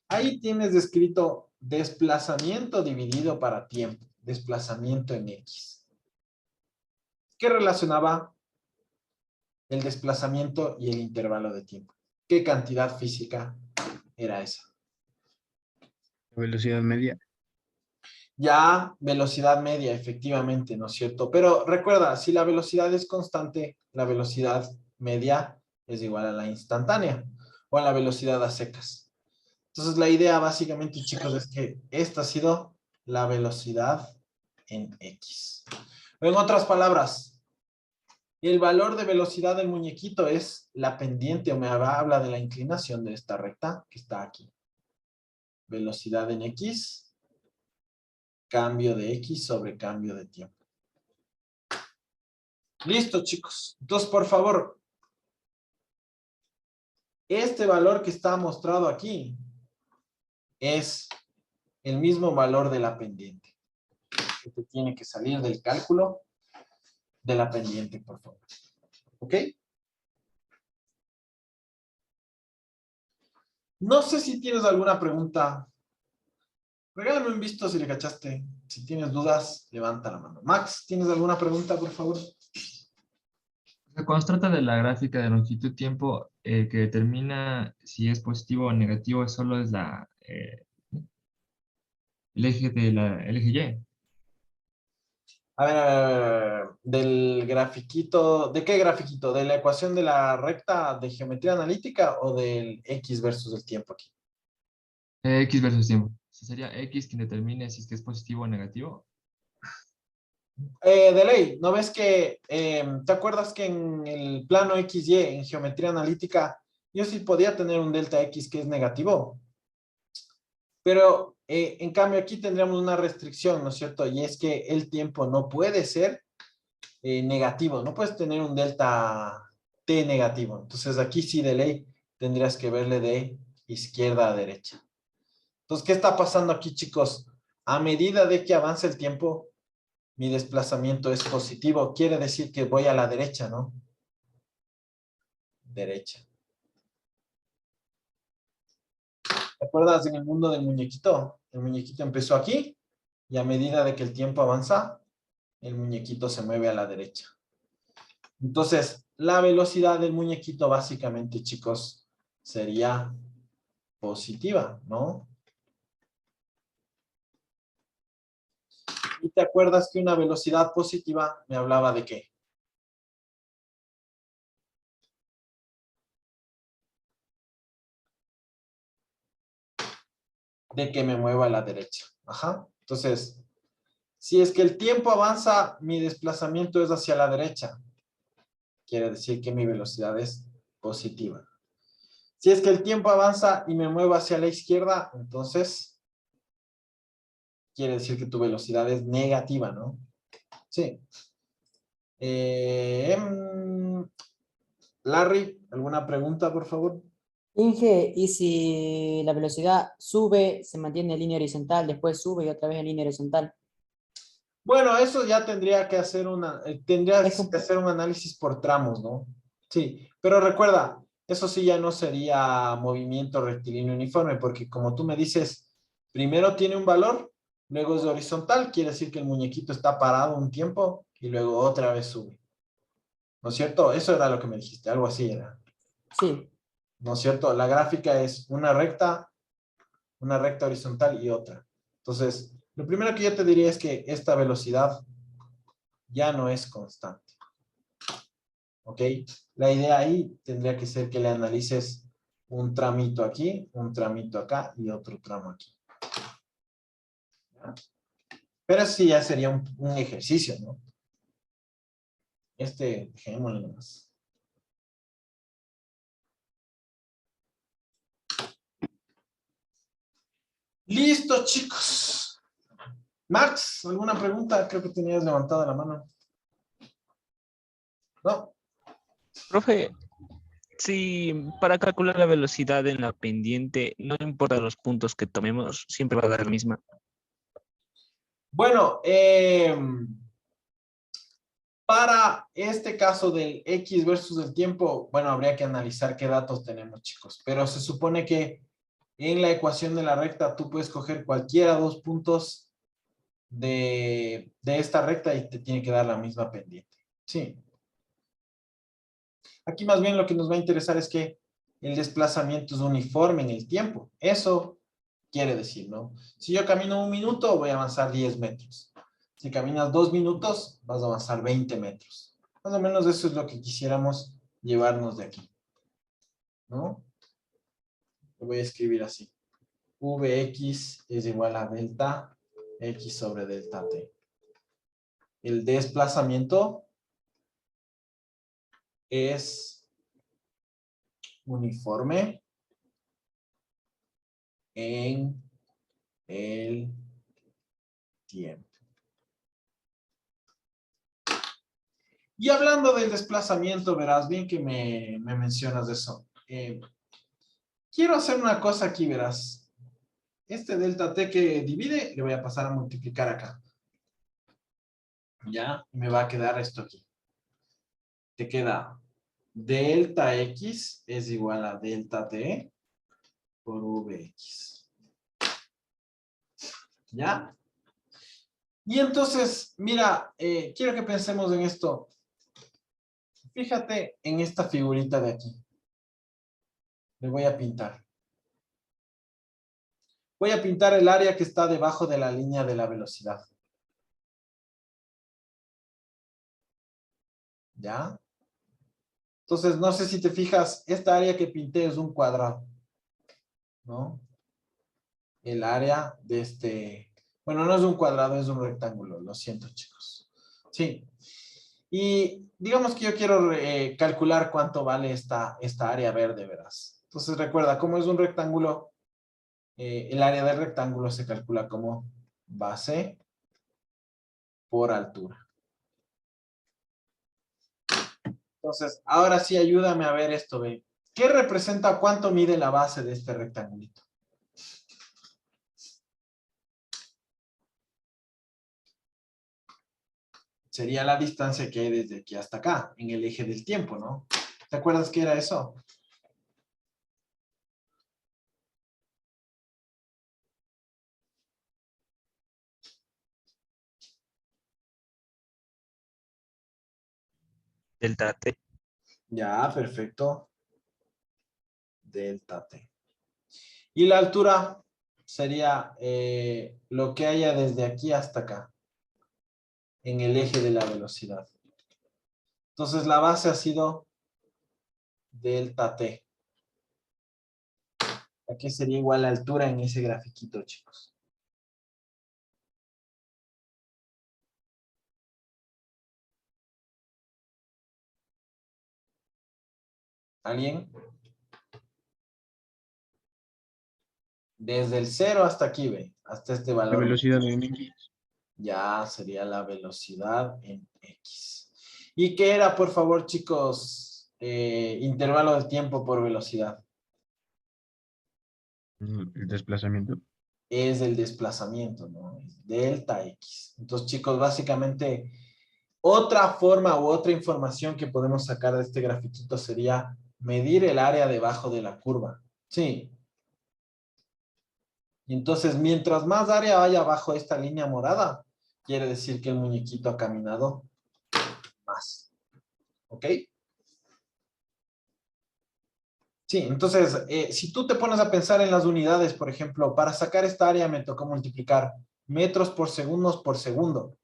Ahí tienes descrito desplazamiento dividido para tiempo, desplazamiento en X. ¿Qué relacionaba el desplazamiento y el intervalo de tiempo? ¿Qué cantidad física era esa? Velocidad media. Ya, velocidad media, efectivamente, ¿no es cierto? Pero recuerda, si la velocidad es constante, la velocidad media es igual a la instantánea o a la velocidad a secas. Entonces, la idea básicamente, chicos, es que esta ha sido la velocidad en X. En otras palabras, el valor de velocidad del muñequito es la pendiente, o me habla de la inclinación de esta recta que está aquí. Velocidad en X, cambio de X sobre cambio de tiempo. Listo, chicos. Entonces, por favor, este valor que está mostrado aquí es el mismo valor de la pendiente. Este tiene que salir del cálculo de la pendiente, por favor. ¿Ok? No sé si tienes alguna pregunta. Regálame un visto si le cachaste. Si tienes dudas, levanta la mano. Max, ¿tienes alguna pregunta, por favor? Cuando se trata de la gráfica de longitud-tiempo, que determina si es positivo o negativo, solo es el eje el eje Y. A ver, del grafiquito, ¿de qué grafiquito? ¿De la ecuación de la recta de geometría analítica o del X versus el tiempo aquí? X versus tiempo. Si sería X quien determine si es que es positivo o negativo. De ley, ¿no ves que, te acuerdas que en el plano XY, en geometría analítica, yo sí podía tener un delta X que es negativo? Pero en cambio aquí tendríamos una restricción, ¿no es cierto? Y es que el tiempo no puede ser negativo, no puedes tener un delta T negativo. Entonces aquí sí de ley tendrías que verle de izquierda a derecha. Entonces, ¿qué está pasando aquí, chicos? A medida de que avanza el tiempo, mi desplazamiento es positivo. Quiere decir que voy a la derecha, ¿no? Derecha. ¿Te acuerdas en el mundo del muñequito? El muñequito empezó aquí y a medida de que el tiempo avanza, el muñequito se mueve a la derecha. Entonces, la velocidad del muñequito básicamente, chicos, sería positiva, ¿no? ¿Y te acuerdas que una velocidad positiva me hablaba de qué? De que me mueva a la derecha. Ajá. Entonces, si es que el tiempo avanza, mi desplazamiento es hacia la derecha. Quiere decir que mi velocidad es positiva. Si es que el tiempo avanza y me muevo hacia la izquierda, entonces quiere decir que tu velocidad es negativa, ¿no? Sí. Larry, ¿alguna pregunta, por favor? Inge, ¿y si la velocidad sube, se mantiene en línea horizontal, después sube y otra vez en línea horizontal? Bueno, eso ya tendría que hacer Es como- que hacer un análisis por tramos, ¿no? Sí, pero recuerda, eso sí ya no sería movimiento rectilíneo uniforme, porque como tú me dices, primero tiene un valor, luego es horizontal, quiere decir que el muñequito está parado un tiempo y luego otra vez sube. ¿No es cierto? Eso era lo que me dijiste, algo así era. Sí, ¿No es cierto? La gráfica es una recta horizontal y otra. Entonces, lo primero que yo te diría es que esta velocidad ya no es constante. ¿Ok? La idea ahí tendría que ser que le analices un tramito aquí, un tramito acá y otro tramo aquí. ¿Ya? Pero sí ya sería un ejercicio, ¿no? Dejémosle nomás. Listo, chicos. Max, ¿alguna pregunta? Creo que tenías levantada la mano. ¿no? Profe, si para calcular la velocidad en la pendiente, no importa los puntos que tomemos, siempre va a dar la misma. Bueno, para este caso del X versus el tiempo, bueno, habría que analizar qué datos tenemos, chicos. Pero se supone que en la ecuación de la recta tú puedes coger cualquiera dos puntos de esta recta y te tiene que dar la misma pendiente. Sí. Aquí más bien lo que nos va a interesar es que el desplazamiento es uniforme en el tiempo. Eso quiere decir, ¿no? Si yo camino 1 minuto, voy a avanzar 10 metros. Si caminas 2 minutos, vas a avanzar 20 metros. Más o menos eso es lo que quisiéramos llevarnos de aquí, ¿no? Lo voy a escribir así. Vx es igual a delta x sobre delta t. El desplazamiento es uniforme en el tiempo. Y hablando del desplazamiento, verás, bien que me mencionas eso. Quiero hacer una cosa aquí, verás. Este delta t que divide, le voy a pasar a multiplicar acá. ¿Ya? Y me va a quedar esto aquí. Te queda delta x es igual a delta t por vx. ¿Ya? Y entonces, mira, quiero que pensemos en esto. Fíjate en esta figurita de aquí. Le voy a pintar. Voy a pintar el área que está debajo de la línea de la velocidad. ¿Ya? Entonces, no sé si te fijas, esta área que pinté es un cuadrado, ¿no? El área de este... Bueno, no es un cuadrado, es un rectángulo. Lo siento, chicos. Sí. Y digamos que yo quiero calcular cuánto vale esta área verde, verás. Entonces, recuerda, como es un rectángulo, el área del rectángulo se calcula como base por altura. Entonces, ahora sí ayúdame a ver esto, ve. ¿Qué representa cuánto mide la base de este rectangulito? Sería la distancia que hay desde aquí hasta acá, en el eje del tiempo, ¿no? ¿Te acuerdas qué era eso? Delta T. Ya, perfecto. Delta T. Y la altura sería lo que haya desde aquí hasta acá, en el eje de la velocidad. Entonces la base ha sido delta T. ¿A qué sería igual la altura en ese grafiquito, chicos? ¿Alguien? Desde el 0 hasta aquí, ve, hasta este La valor. velocidad en X. Ya sería la velocidad en X. ¿Y qué era, por favor, chicos? Intervalo de tiempo por velocidad. El desplazamiento. Es el desplazamiento, ¿no? Es delta X. Entonces, chicos, básicamente, otra forma u otra información que podemos sacar de este grafiquito sería medir el área debajo de la curva. Sí. Y entonces, mientras más área haya bajo esta línea morada, quiere decir que el muñequito ha caminado más. ¿Ok? Sí, entonces, si tú te pones a pensar en las unidades, por ejemplo, para sacar esta área me tocó multiplicar metros por segundos por segundo.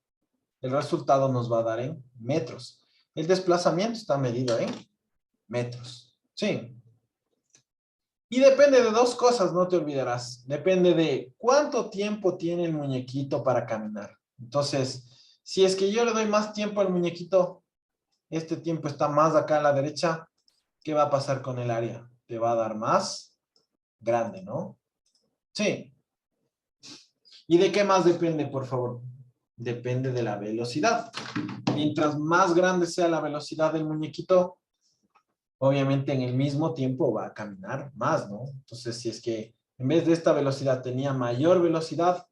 El resultado nos va a dar en metros. El desplazamiento está medido en metros. Sí. Y depende de dos cosas, no te olvidarás. Depende de cuánto tiempo tiene el muñequito para caminar. Entonces, si es que yo le doy más tiempo al muñequito, este tiempo está más acá a la derecha, ¿qué va a pasar con el área? Te va a dar más grande, ¿no? Sí. ¿Y de qué más depende, por favor? depende de la velocidad. Mientras más grande sea la velocidad del muñequito, obviamente en el mismo tiempo va a caminar más, ¿no? Entonces, si es que en vez de esta velocidad tenía mayor velocidad,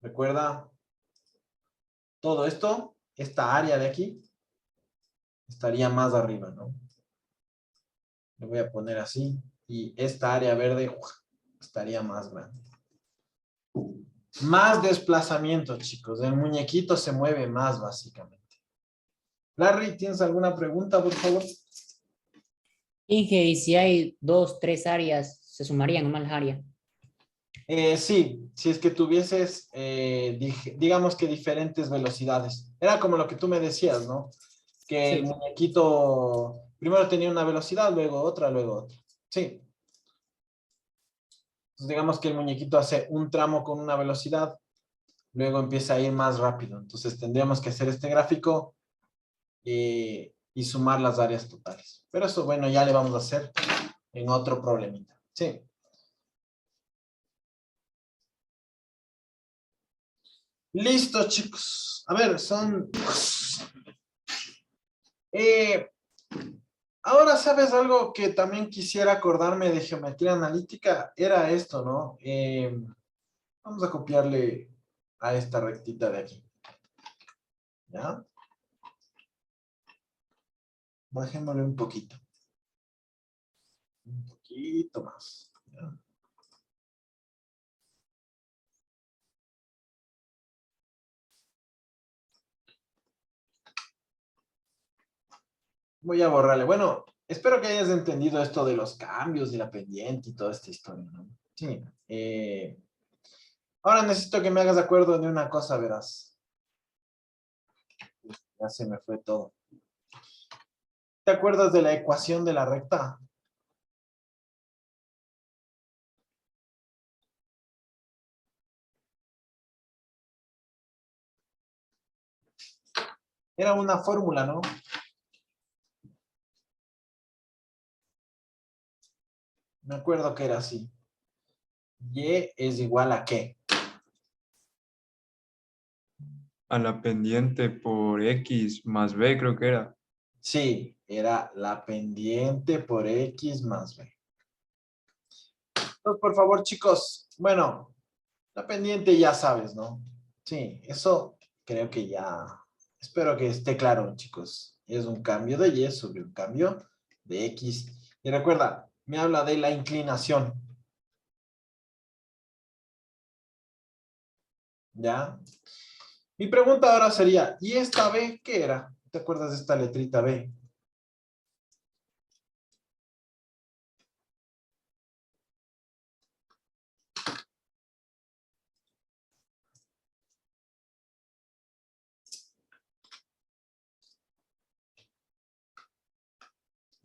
recuerda, todo esto, esta área de aquí, estaría más arriba, ¿no? Le voy a poner así, y esta área verde estaría más grande. Más desplazamiento, chicos. El muñequito se mueve más, básicamente. Larry, ¿tienes alguna pregunta, por favor? Inge, y si hay 2, 3 áreas, se sumarían nomás las áreas. Sí, si es que tuvieses, digamos que diferentes velocidades. Era como lo que tú me decías, ¿no? Que el Sí. muñequito primero tenía una velocidad, luego otra, luego otra. Sí. Entonces digamos que el muñequito hace un tramo con una velocidad, luego empieza a ir más rápido. Entonces tendríamos que hacer este gráfico y sumar las áreas totales. Pero eso, bueno, ya le vamos a hacer en otro problemita. Sí. Listo, chicos. A ver, son... ahora, ¿sabes algo que también quisiera acordarme de geometría analítica? Era esto, ¿no? Vamos a copiarle a esta rectita de aquí. ¿Ya? Bajémosle un poquito. Un poquito más. ¿Ya? Voy a borrarle. Bueno, espero que hayas entendido esto de los cambios y la pendiente y toda esta historia, ¿no? Sí. Ahora necesito que me hagas de acuerdo de una cosa, verás. Ya se me fue todo. ¿Te acuerdas de la ecuación de la recta? Era una fórmula, ¿no? Me acuerdo que era así. Y es igual a ¿qué? A la pendiente por X más B, creo que era. Sí, era la pendiente por X más B. Entonces, por favor, chicos, bueno, la pendiente ya sabes, ¿no? Sí, eso creo que ya, espero que esté claro, chicos. Es un cambio de Y sobre un cambio de X. Y recuerda, me habla de la inclinación. ¿Ya? Mi pregunta ahora sería, ¿y esta B qué era? ¿Te acuerdas de esta letrita B?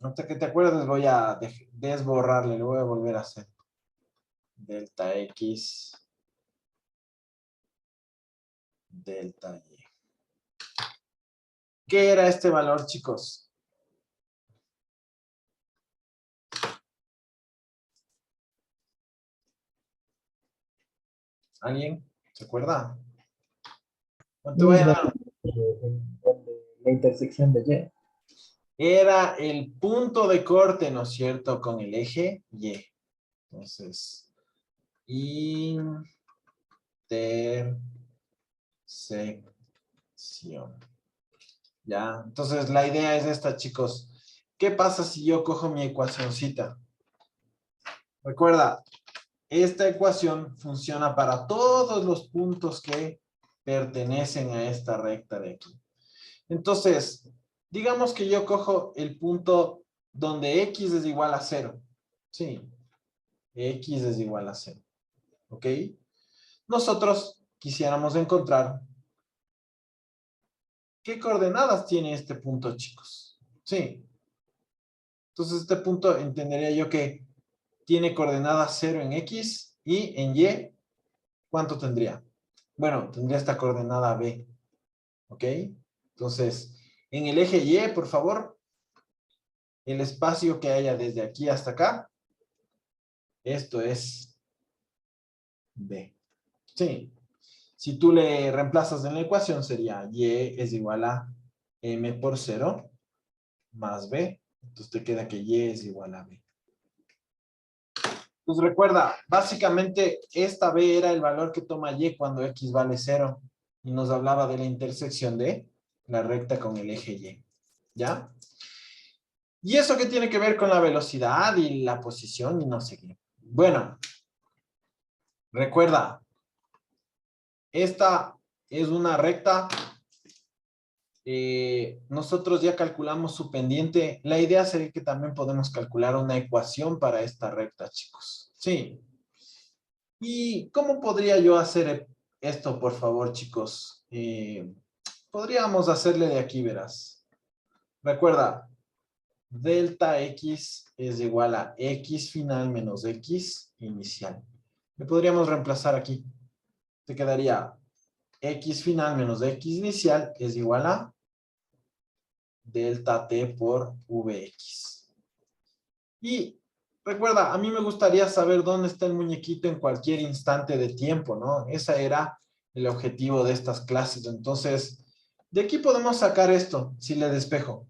Hasta que te acuerdes voy a desborrarle, lo voy a volver a hacer. Delta X, delta Y. ¿Qué era este valor, chicos? ¿Alguien se acuerda? No te voy a dar. La intersección de Y. Era el punto de corte, ¿no es cierto? Con el eje Y. Entonces, intersección. ¿Ya? Entonces, la idea es esta, chicos. ¿Qué pasa si yo cojo mi ecuacioncita? Recuerda, esta ecuación funciona para todos los puntos que pertenecen a esta recta de aquí. Entonces, digamos que yo cojo el punto donde X es igual a 0. Sí, X es igual a 0. ¿Ok? Nosotros quisiéramos encontrar qué coordenadas tiene este punto, chicos. Sí. Entonces, este punto entendería yo que tiene coordenadas 0 en X y en Y, ¿cuánto tendría? Bueno, tendría esta coordenada B. ¿Ok? Entonces, en el eje Y, por favor, el espacio que haya desde aquí hasta acá, esto es B. Sí. Si tú le reemplazas en la ecuación sería y es igual a m por 0 más b. Entonces te queda que y es igual a b. Pues recuerda, básicamente esta b era el valor que toma y cuando x vale 0. Y nos hablaba de la intersección de la recta con el eje y. ¿Ya? ¿Y eso qué tiene que ver con la velocidad y la posición y no sé qué? Bueno, recuerda, esta es una recta. Nosotros ya calculamos su pendiente. La idea sería que también podemos calcular una ecuación para esta recta, chicos. Sí. ¿Y cómo podría yo hacer esto, por favor, chicos? Podríamos hacerle de aquí, verás. Recuerda, delta x es igual a x final menos x inicial. Le podríamos reemplazar aquí. Te quedaría x final menos x inicial es igual a delta t por vx. Y recuerda, a mí me gustaría saber dónde está el muñequito en cualquier instante de tiempo, ¿no? Ese era el objetivo de estas clases. Entonces, de aquí podemos sacar esto, si le despejo.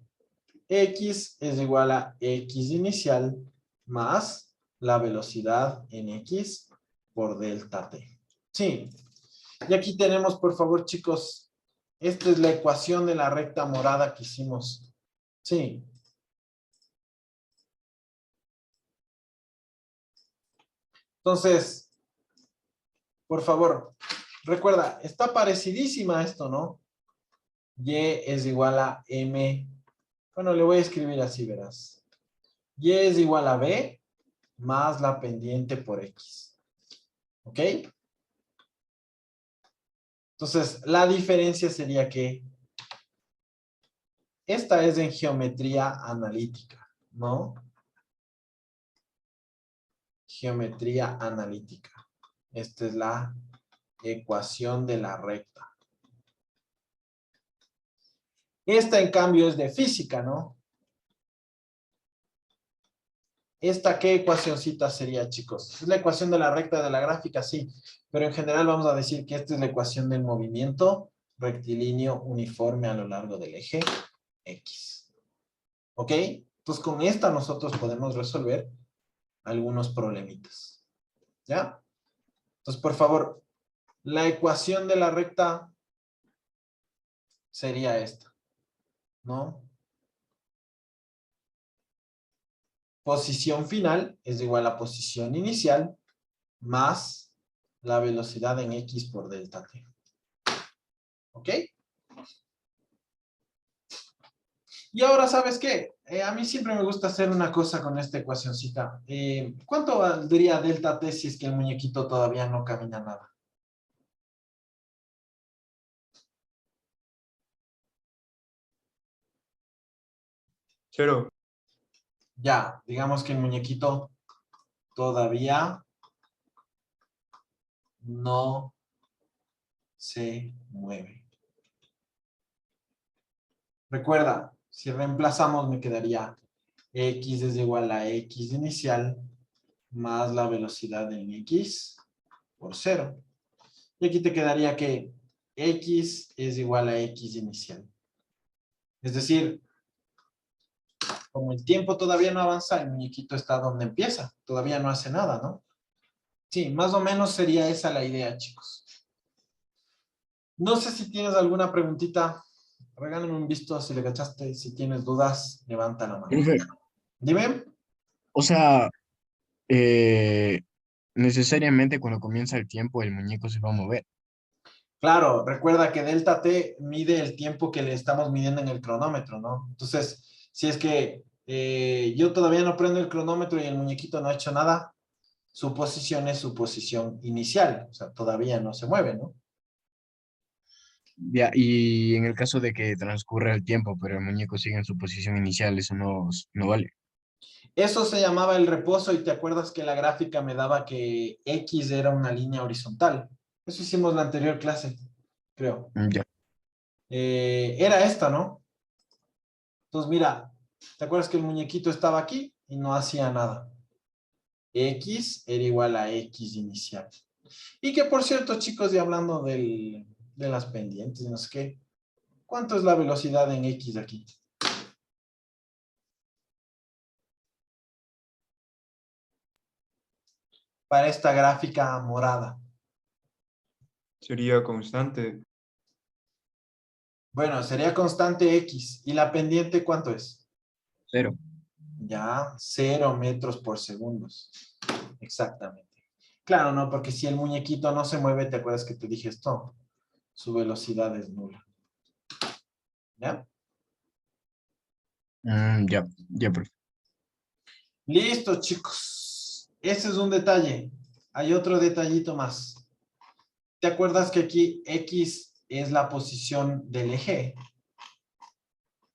X es igual a x inicial más la velocidad en x por delta t. Sí. Y aquí tenemos, por favor, chicos, esta es la ecuación de la recta morada que hicimos. Sí. Entonces, por favor, recuerda, está parecidísima esto, ¿no? Y es igual a m. Bueno, le voy a escribir así, verás. Y es igual a b más la pendiente por x. ¿Ok? Entonces, la diferencia sería que esta es en geometría analítica, ¿no? Geometría analítica. Esta es la ecuación de la recta. Esta, en cambio, es de física, ¿no? ¿Esta qué ecuacioncita sería, chicos? Es la ecuación de la recta de la gráfica, sí. Pero en general vamos a decir que esta es la ecuación del movimiento rectilíneo uniforme a lo largo del eje X. ¿Ok? Entonces, con esta nosotros podemos resolver algunos problemitas. ¿Ya? Entonces, por favor, la ecuación de la recta sería esta, ¿no? Posición final es igual a posición inicial más la velocidad en x por delta t. ¿Ok? Y ahora, ¿sabes qué? A mí siempre me gusta hacer una cosa con esta ecuacioncita. ¿Cuánto valdría delta t si es que el muñequito todavía no camina nada? Cero. Ya, digamos que el muñequito todavía no se mueve. Recuerda, si reemplazamos me quedaría x es igual a x inicial más la velocidad en x por 0. Y aquí te quedaría que x es igual a x inicial. Es decir, como el tiempo todavía no avanza, el muñequito está donde empieza. Todavía no hace nada, ¿no? Sí, más o menos sería esa la idea, chicos. No sé si tienes alguna preguntita. Regálame un visto si le cachaste. Si tienes dudas, levanta la mano. Profe, Dime. o sea, eh, necesariamente cuando comienza el tiempo el muñeco se va a mover. Claro, recuerda que delta t mide el tiempo que le estamos midiendo en el cronómetro, ¿no? Entonces, si es que yo todavía no prendo el cronómetro y el muñequito no ha hecho nada, su posición es su posición inicial, o sea, todavía no se mueve, ¿no? Ya, y en el caso de que transcurra el tiempo, pero el muñeco sigue en su posición inicial, eso no vale. Eso se llamaba el reposo y te acuerdas que la gráfica me daba que X era una línea horizontal. Eso hicimos la anterior clase, creo. Ya. Era esta, ¿no? Entonces, mira, ¿te acuerdas que el muñequito estaba aquí y no hacía nada? X era igual a X inicial. Y que por cierto, chicos, y hablando de las pendientes, no sé qué, ¿cuánto es la velocidad en X aquí? Para esta gráfica morada. Sería constante. Bueno, sería constante X. ¿Y la pendiente cuánto es? 0. Ya, 0 metros por segundo. Exactamente. Claro, no, porque si el muñequito no se mueve, ¿te acuerdas que te dije esto? Su velocidad es nula. ¿Ya? Ya, profe. Listo, chicos. Ese es un detalle. Hay otro detallito más. ¿Te acuerdas que aquí X es la posición del eje?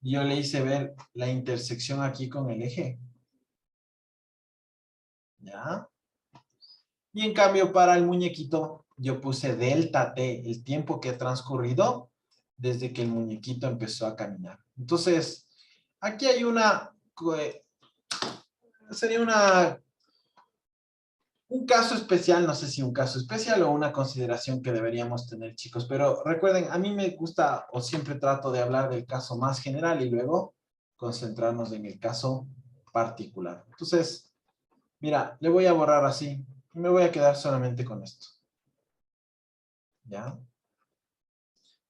Yo le hice ver la intersección aquí con el eje. ¿Ya? Y en cambio para el muñequito yo puse delta t, el tiempo que ha transcurrido desde que el muñequito empezó a caminar. Entonces, aquí hay sería un caso especial, no sé si un caso especial o una consideración que deberíamos tener, chicos, pero recuerden, a mí me gusta o siempre trato de hablar del caso más general y luego concentrarnos en el caso particular. Entonces, mira, le voy a borrar así y me voy a quedar solamente con esto. ¿Ya?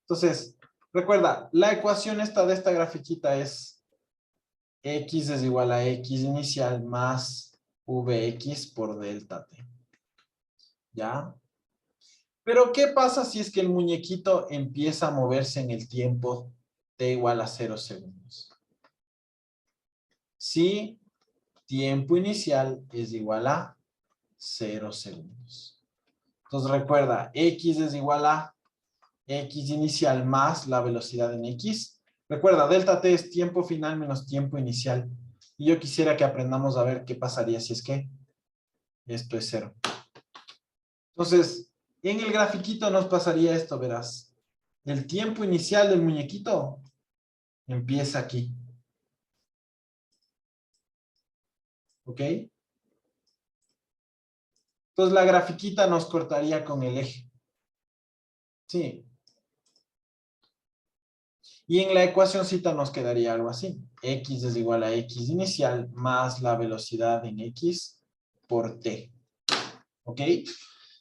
Entonces, recuerda, la ecuación esta de esta grafiquita es x es igual a x inicial más vx por delta t. ¿Ya? Pero, ¿qué pasa si es que el muñequito empieza a moverse en el tiempo t igual a 0 segundos? Si tiempo inicial es igual a 0 segundos. Entonces, recuerda, x es igual a x inicial más la velocidad en x. Recuerda, delta t es tiempo final menos tiempo inicial. Y yo quisiera que aprendamos a ver qué pasaría si es que esto es 0. Entonces, en el grafiquito nos pasaría esto, verás. El tiempo inicial del muñequito empieza aquí. ¿Ok? Entonces, la grafiquita nos cortaría con el eje. Sí. Y en la ecuacióncita nos quedaría algo así. X es igual a x inicial más la velocidad en x por t. ¿Ok?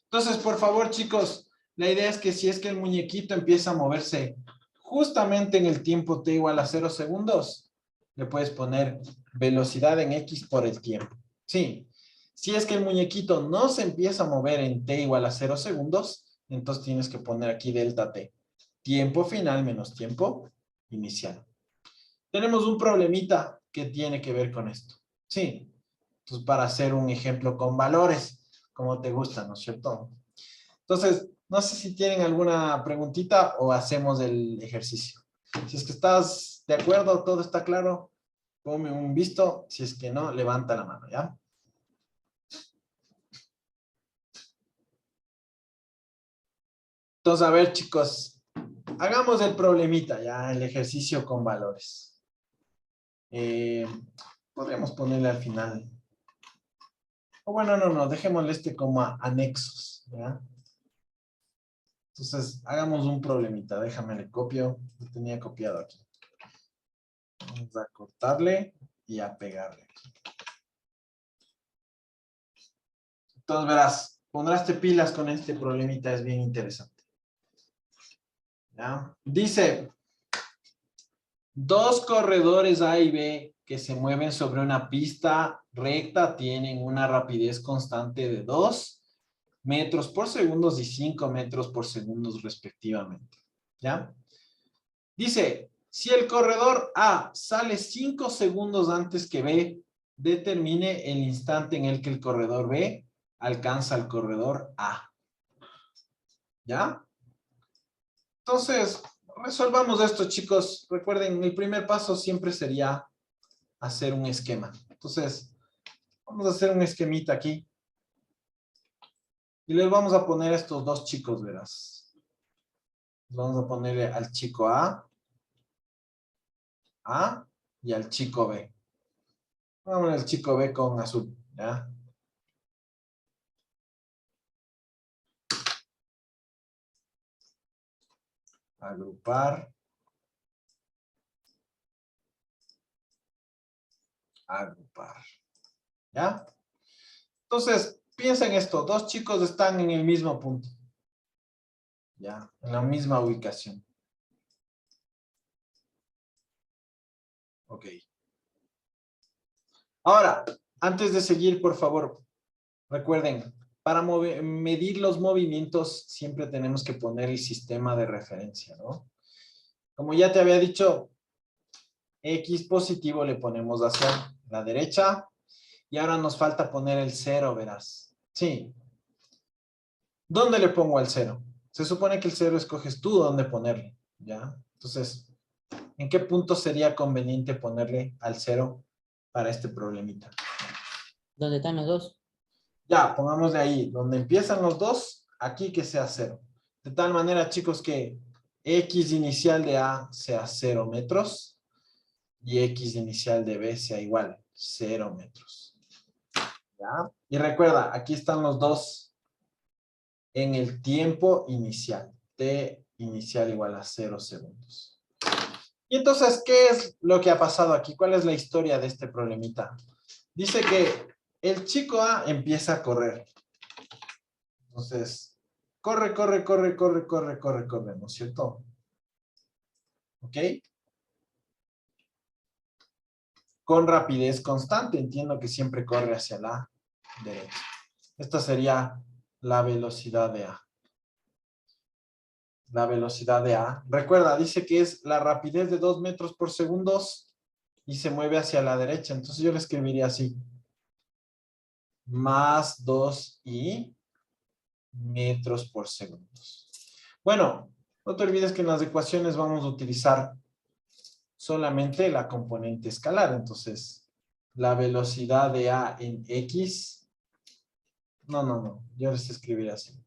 Entonces, por favor, chicos, la idea es que si es que el muñequito empieza a moverse justamente en el tiempo t igual a 0 segundos, le puedes poner velocidad en x por el tiempo. Sí. Si es que el muñequito no se empieza a mover en t igual a 0 segundos, entonces tienes que poner aquí delta t. Tiempo final menos tiempo inicial. Tenemos un problemita que tiene que ver con esto. Sí. Entonces, para hacer un ejemplo con valores, como te gusta, ¿no es cierto? Entonces, no sé si tienen alguna preguntita o hacemos el ejercicio. Si es que estás de acuerdo, todo está claro, ponme un visto. Si es que no, levanta la mano, ¿ya? Entonces, a ver, chicos, hagamos el problemita, ya, el ejercicio con valores. Podríamos ponerle al final. O bueno, no, dejémosle este como anexos, ¿ya? Entonces, hagamos un problemita. Déjame le copio. Lo tenía copiado aquí. Vamos a cortarle y a pegarle aquí. Entonces, verás, pondrás pilas con este problemita. Es bien interesante. ¿Ya? Dice, dos corredores A y B que se mueven sobre una pista recta tienen una rapidez constante de 2 metros por segundo y 5 metros por segundo respectivamente. ¿Ya? Dice, si el corredor A sale 5 segundos antes que B, determine el instante en el que el corredor B alcanza al corredor A. ¿Ya? Entonces, resolvamos esto, chicos. Recuerden, el primer paso siempre sería hacer un esquema. Entonces, vamos a hacer un esquemita aquí. Y les vamos a poner a estos dos chicos, verás. Vamos a ponerle al chico A y al chico B. Vamos al chico B con azul, ¿ya? agrupar, agrupar. ¿Ya? Entonces, piensa en esto. Dos chicos están en el mismo punto. ¿Ya? En la misma ubicación. Ok. Ahora, antes de seguir, por favor, recuerden, para medir los movimientos siempre tenemos que poner el sistema de referencia, ¿no? Como ya te había dicho, X positivo le ponemos hacia la derecha y ahora nos falta poner el 0, verás. Sí. ¿Dónde le pongo el 0? Se supone que el 0 escoges tú dónde ponerle, ¿ya? Entonces, ¿en qué punto sería conveniente ponerle al 0 para este problemita? ¿Dónde están los dos? Ya, pongámosle ahí, donde empiezan los dos, aquí que sea 0. De tal manera, chicos, que X inicial de A sea 0 metros y X inicial de B sea igual, 0 metros. ¿Ya? Y recuerda, aquí están los dos en el tiempo inicial. T inicial igual a 0 segundos. Y entonces, ¿qué es lo que ha pasado aquí? ¿Cuál es la historia de este problemita? Dice que el chico A empieza a correr. Entonces, corre, ¿no es cierto? ¿Ok? Con rapidez constante. Entiendo que siempre corre hacia la derecha. Esta sería la velocidad de A. La velocidad de A. Recuerda, dice que es la rapidez de 2 metros por segundo y se mueve hacia la derecha. Entonces yo le escribiría así. Más 2i metros por segundo. Bueno, no te olvides que en las ecuaciones vamos a utilizar solamente la componente escalar. Entonces, la velocidad de A en X. No. Yo les escribiré así.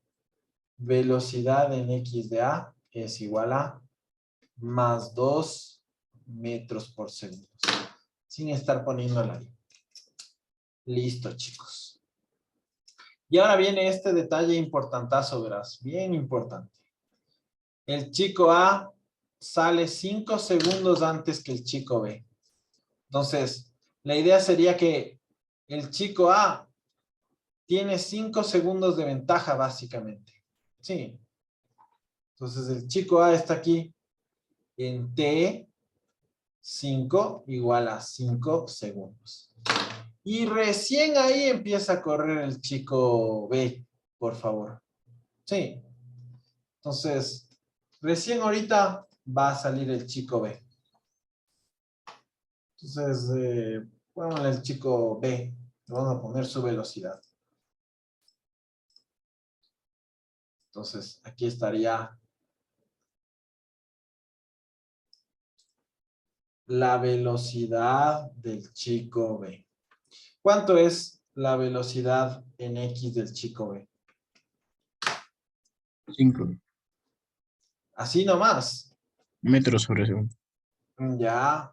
Velocidad en X de A es igual a más 2 metros por segundo. Sin estar poniéndola ahí. Listo, chicos. Y ahora viene este detalle importantazo, verás. Bien importante. El chico A sale 5 segundos antes que el chico B. Entonces, la idea sería que el chico A tiene 5 segundos de ventaja, básicamente. Sí. Entonces, el chico A está aquí en T5 igual a 5 segundos. Y recién ahí empieza a correr el chico B, por favor. Sí. Entonces, recién ahorita va a salir el chico B. Entonces, pongámosle el chico B. Le vamos a poner su velocidad. Entonces, aquí estaría la velocidad del chico B. ¿Cuánto es la velocidad en X del chico B? 5 Así nomás. metros sobre segundo. Ya.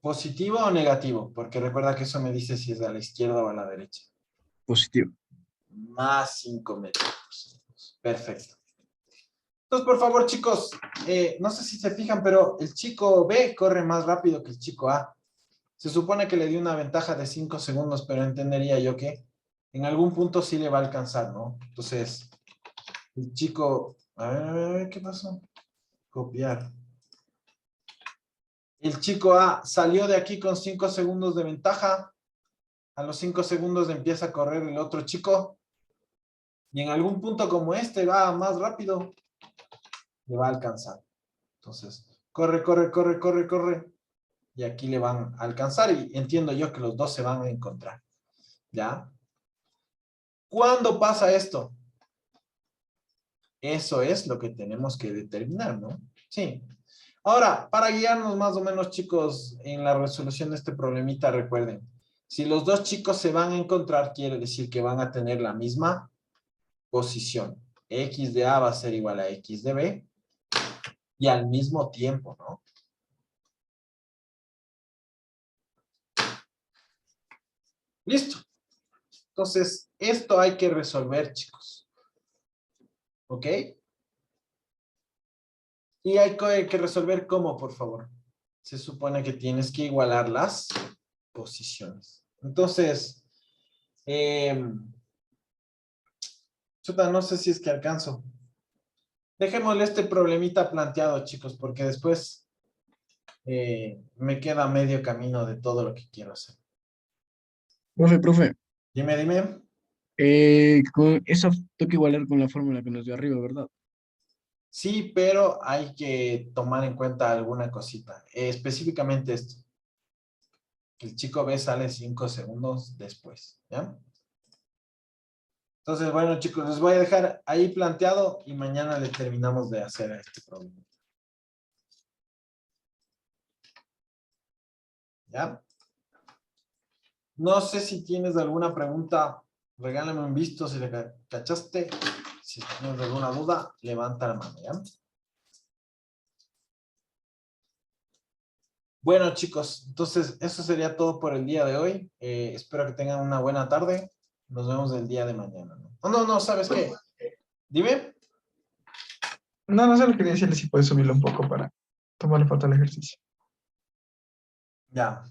¿Positivo o negativo? Porque recuerda que eso me dice si es a la izquierda o a la derecha. Positivo. Más 5 metros. Perfecto. Entonces, por favor, chicos, no sé si se fijan, pero el chico B corre más rápido que el chico A. Se supone que le dio una ventaja de 5 segundos, pero entendería yo que en algún punto sí le va a alcanzar, ¿no? Entonces, el chico... A ver, ¿qué pasó? Copiar. El chico A salió de aquí con 5 segundos de ventaja. A los 5 segundos empieza a correr el otro chico. Y en algún punto como este va más rápido, le va a alcanzar. Entonces, corre. Y aquí le van a alcanzar. Y entiendo yo que los dos se van a encontrar. ¿Ya? ¿Cuándo pasa esto? Eso es lo que tenemos que determinar, ¿no? Sí. Ahora, para guiarnos más o menos, chicos, en la resolución de este problemita, recuerden, si los dos chicos se van a encontrar, quiere decir que van a tener la misma posición. X de A va a ser igual a X de B y al mismo tiempo, ¿no? Listo. Entonces, esto hay que resolver, chicos. ¿Ok? Y hay que resolver cómo, por favor. Se supone que tienes que igualar las posiciones. Entonces, chuta, no sé si es que alcanzo. Dejémosle este problemita planteado, chicos, porque después me queda medio camino de todo lo que quiero hacer. Profe, Dime. con eso tengo que igualar con la fórmula que nos dio arriba, ¿verdad? Sí, pero hay que tomar en cuenta alguna cosita. Específicamente esto. El chico B sale 5 segundos después, ¿ya? Entonces, bueno, chicos, les voy a dejar ahí planteado y mañana le terminamos de hacer este problema. ¿Ya? No sé si tienes alguna pregunta, regálame un visto si le cachaste. Si tienes alguna duda, levanta la mano, ¿ya? Bueno, chicos, entonces eso sería todo por el día de hoy. Espero que tengan una buena tarde. Nos vemos el día de mañana, ¿no? No, ¿sabes qué? Dime. No, solo quería decirle si puedes subirlo un poco para tomarle foto al ejercicio. Ya.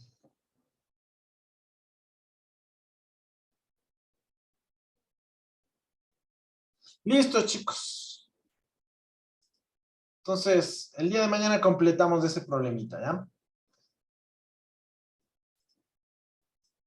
Listo, chicos. Entonces, el día de mañana completamos ese problemita, ¿ya?